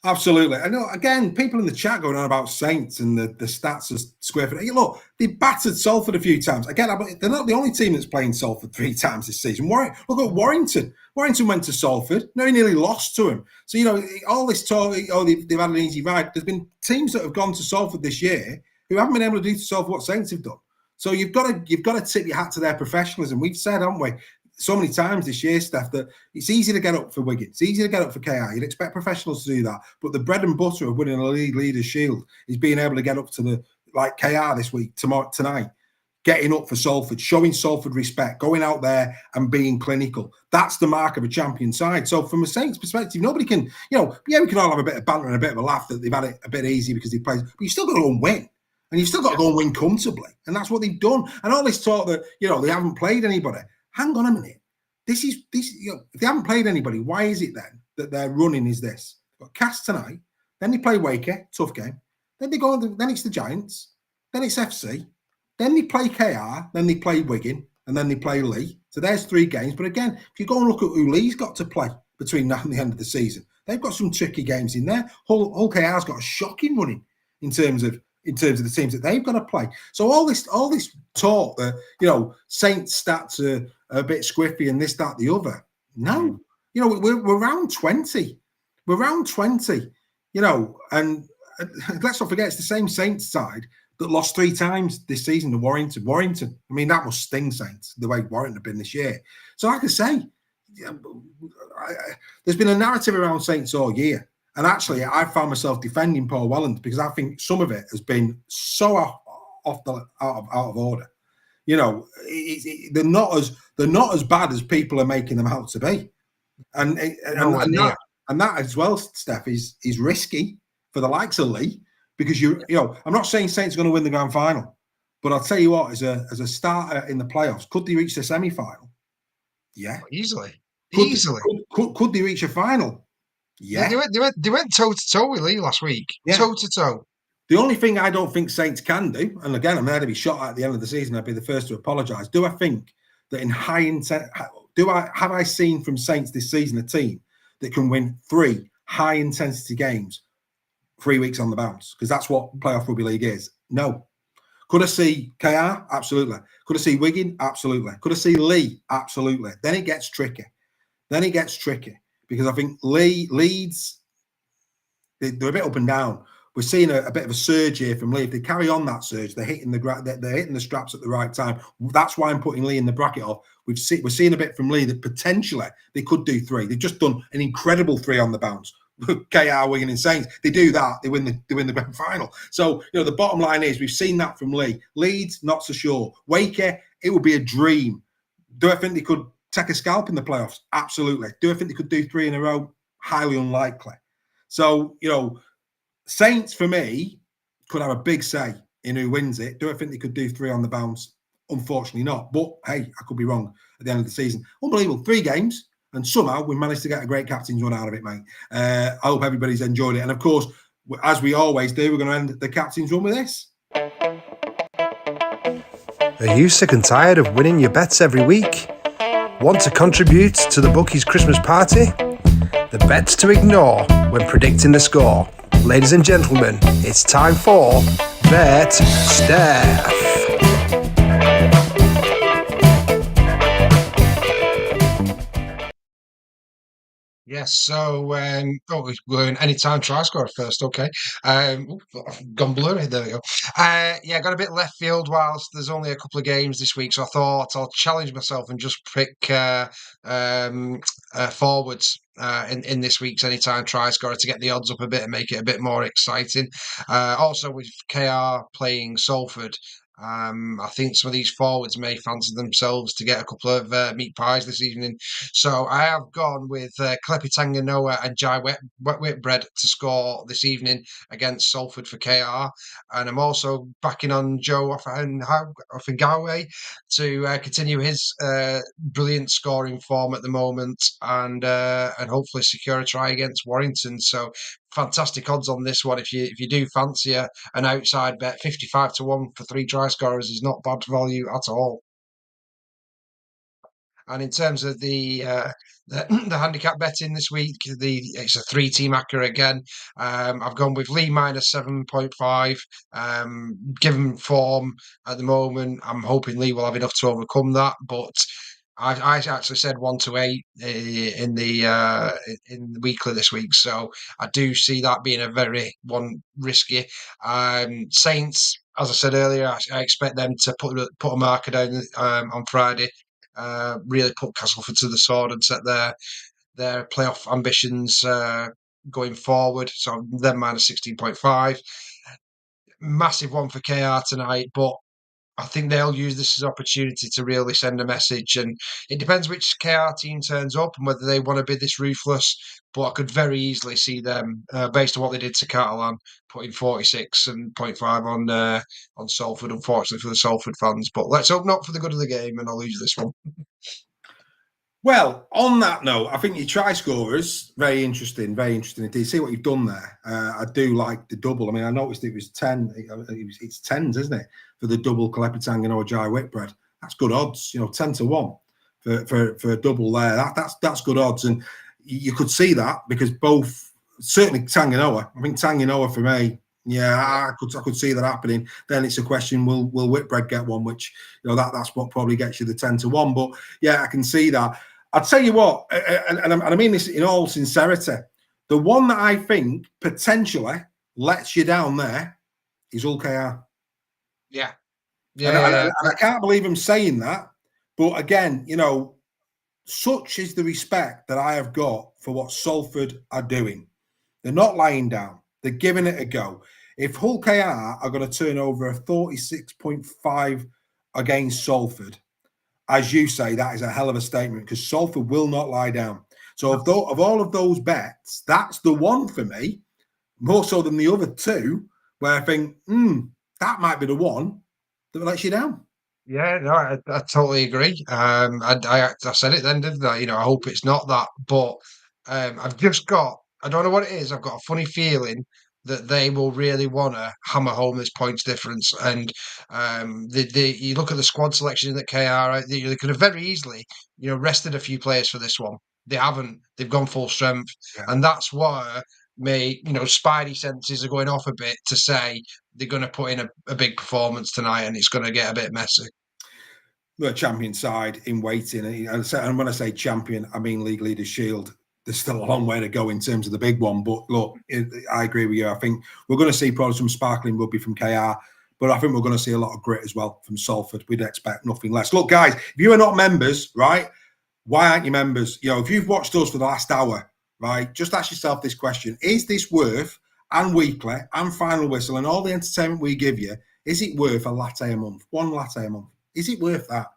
Absolutely. I know, again, people in the chat going on about Saints and the stats of square foot. Look, they battered Salford a few times. Again, they're not the only team that's playing Salford 3 times this season. Look at Warrington. Warrington went to Salford. No, he nearly lost to him. So, all this talk, they've had an easy ride. There's been teams that have gone to Salford this year who haven't been able to do to Salford what Saints have done. So you've got to tip your hat to their professionalism. We've said, haven't we, so many times this year, Steph, that it's easy to get up for Wigan. It's easy to get up for KR. You'd expect professionals to do that. But the bread and butter of winning a Leaders' Shield is being able to get up to like KR this week, tonight, getting up for Salford, showing Salford respect, going out there and being clinical. That's the mark of a champion side. So from a Saints perspective, nobody can, we can all have a bit of banter and a bit of a laugh that they've had it a bit easy because they played, but you've still got to go and win. And you've still got to go and win comfortably. And that's what they've done. And all this talk that, they haven't played anybody. Hang on a minute. This if they haven't played anybody, why is it then that their running is this? They've got Cass tonight, then they play Waker, tough game. Then then it's the Giants, then it's FC, then they play KR, then they play Wigan, and then they play Lee. So there's 3 games. But again, if you go and look at who Lee's got to play between now and the end of the season, they've got some tricky games in there. Hull KR's got a shocking running in terms of the teams that they've got to play. So all this talk that, Saints stats are a bit squiffy and this, that, the other. No. We're round 20. We're round 20, and let's not forget it's the same Saints side that lost 3 times this season to Warrington. I mean, that must sting Saints, the way Warrington have been this year. So like I say, there's been a narrative around Saints all year. And actually, I found myself defending Paul Welland because I think some of it has been so out of order. You know, they're not as bad as people are making them out to be, and that as well, Steph, is risky for the likes of Lee, because I'm not saying Saints are going to win the grand final, but I'll tell you what, as a starter in the playoffs, could they reach the semi-final? Yeah, easily. Could they reach a final? Yeah, they went toe to toe with Lee last week. Yeah. Toe to toe. The only thing I don't think Saints can do, and again, I'm there to be shot at the end of the season, I'd be the first to apologise. Do I think that in high intent, have I seen from Saints this season a team that can win 3 high intensity games 3 weeks on the bounce? Because that's what playoff rugby league is. No. Could I see KR? Absolutely. Could I see Wigan? Absolutely. Could I see Lee? Absolutely. Then it gets tricky. Because I think Leeds, they're a bit up and down. We're seeing a bit of a surge here from Lee. If they carry on that surge, they're hitting the straps at the right time. That's why I'm putting Lee in the bracket of. We're seeing a bit from Lee that potentially they could do 3. They've just done an incredible 3 on the bounce. KR, Wigan, and Saints. They do that, they win the grand final. So the bottom line is we've seen that from Lee. Leeds, not so sure. Wakey, it would be a dream. Do I think they could take a scalp in the playoffs? Absolutely. Do I think they could do 3 in a row? Highly unlikely. So Saints, for me, could have a big say in who wins it. Do I think they could do 3 on the bounce? Unfortunately not. But, hey, I could be wrong at the end of the season. Unbelievable. 3 games, and somehow we managed to get a great captain's run out of it, mate. I hope everybody's enjoyed it. And, of course, as we always do, we're going to end the captain's run with this. Are you sick and tired of winning your bets every week? Want to contribute to the bookies' Christmas party? The bets to ignore when predicting the score. Ladies and gentlemen, it's time for Bet Stef. Yes, so we're going anytime try scorer first, okay. Gone blurry, there we go. Got a bit left field whilst there's only a couple of games this week, so I thought I'll challenge myself and just pick forwards in this week's anytime try scorer to get the odds up a bit and make it a bit more exciting. Also with KR playing Salford, I think some of these forwards may fancy themselves to get a couple of meat pies this evening. So I have gone with Klepi Tanganoa and Jai Whitbread to score this evening against Salford for KR. And I'm also backing on Joe Offengawe to continue his brilliant scoring form at the moment and hopefully secure a try against Warrington. So fantastic odds on this one. If you do fancy an outside bet, 55 to 1 for 3 try scorers is not bad value at all. And in terms of the handicap betting this week, it's a 3-team acca again. I've gone with Lee minus 7.5. Given form at the moment, I'm hoping Lee will have enough to overcome that. But I actually said 1 to 8 in the weekly this week, so I do see that being a very risky. Saints, as I said earlier, I expect them to put a marker down on Friday. Really put Castleford to the sword and set their playoff ambitions going forward. So them minus 16.5. Massive one for KR tonight, but I think they'll use this as an opportunity to really send a message. And it depends which KR team turns up and whether they want to be this ruthless. But I could very easily see them, based on what they did to Catalan, putting 46.5 on Salford, unfortunately for the Salford fans. But let's hope not for the good of the game, and I'll lose this one. Well, on that note, I think your try scorers, very interesting indeed. See what you've done there. I do like the double. I mean, I noticed it was 10. It's 10s, isn't it? For the double Klepi Tanganoa Jai Whitbread. That's good odds, 10 to 1 for a double there. That's good odds. And you could see that because both, certainly Tanganoa, I think Tanganoa for me, I could see that happening. Then it's a question: Will Whitbread get one? Which that's what probably gets you the 10 to 1. But yeah, I can see that. I'll tell you what, and I mean this in all sincerity. The one that I think potentially lets you down there is Hull KR. Yeah. And I can't believe I'm saying that, but again, such is the respect that I have got for what Salford are doing. They're not lying down. They're giving it a go. If Hull KR are going to turn over a 46.5 against Salford, as you say, that is a hell of a statement because Salford will not lie down. So of all of those bets, that's the one for me, more so than the other two, where I think, that might be the one that lets you down. Yeah, no, I totally agree. I said it then, didn't I? I hope it's not that, but I've just got, I don't know what it is. I've got a funny feeling that they will really want to hammer home this points difference. And you look at the squad selection that KR, they could have very easily, rested a few players for this one. They haven't. They've gone full strength, and that's why spidey senses are going off a bit to say they're going to put in a big performance tonight, and it's going to get a bit messy. The champion side in waiting, and when I say champion, I mean League Leaders Shield. There's still a long way to go in terms of the big one, but look, I agree with you. I think we're going to see probably some sparkling rugby from KR, but I think we're going to see a lot of grit as well from Salford. We'd expect nothing less. Look, guys, if you are not members, right, why aren't you members? If you've watched us for the last hour, right, just ask yourself this question. Is this worth, and weekly, and final whistle, and all the entertainment we give you, is it worth a latte a month? One latte a month? Is it worth that?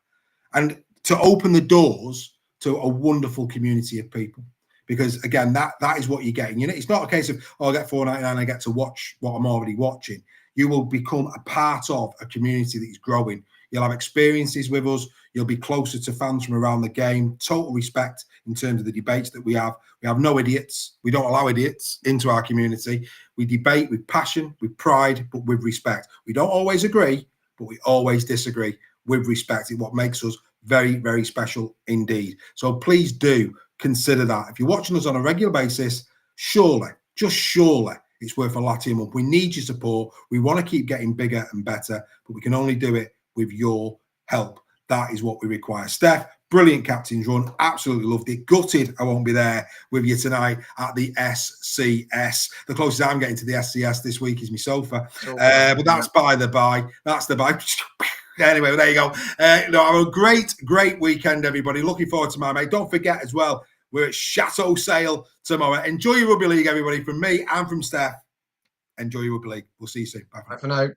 And to open the doors to a wonderful community of people. Because again, that is what you're getting. It's not a case of, I get $4.99, I get to watch what I'm already watching. You will become a part of a community that is growing. You'll have experiences with us. You'll be closer to fans from around the game. Total respect in terms of the debates that we have. We have no idiots. We don't allow idiots into our community. We debate with passion, with pride, but with respect. We don't always agree, but we always disagree with respect. It's what makes us very, very special indeed. So please do consider that. If you're watching us on a regular basis, surely, just surely, it's worth a latte a month. We need your support. We want to keep getting bigger and better, but we can only do it with your help. That is what we require. Steph, brilliant captain's run. Absolutely loved it. Gutted I won't be there with you tonight at the SCS. The closest I'm getting to the SCS this week is my sofa. But that's by the by. That's the by. Anyway, there you go. Have a great, great weekend, everybody. Looking forward to my mate. Don't forget as well, we're at Chateau Sale tomorrow. Enjoy your rugby league, everybody. From me and from Steph, enjoy your rugby league. We'll see you soon. Bye for now.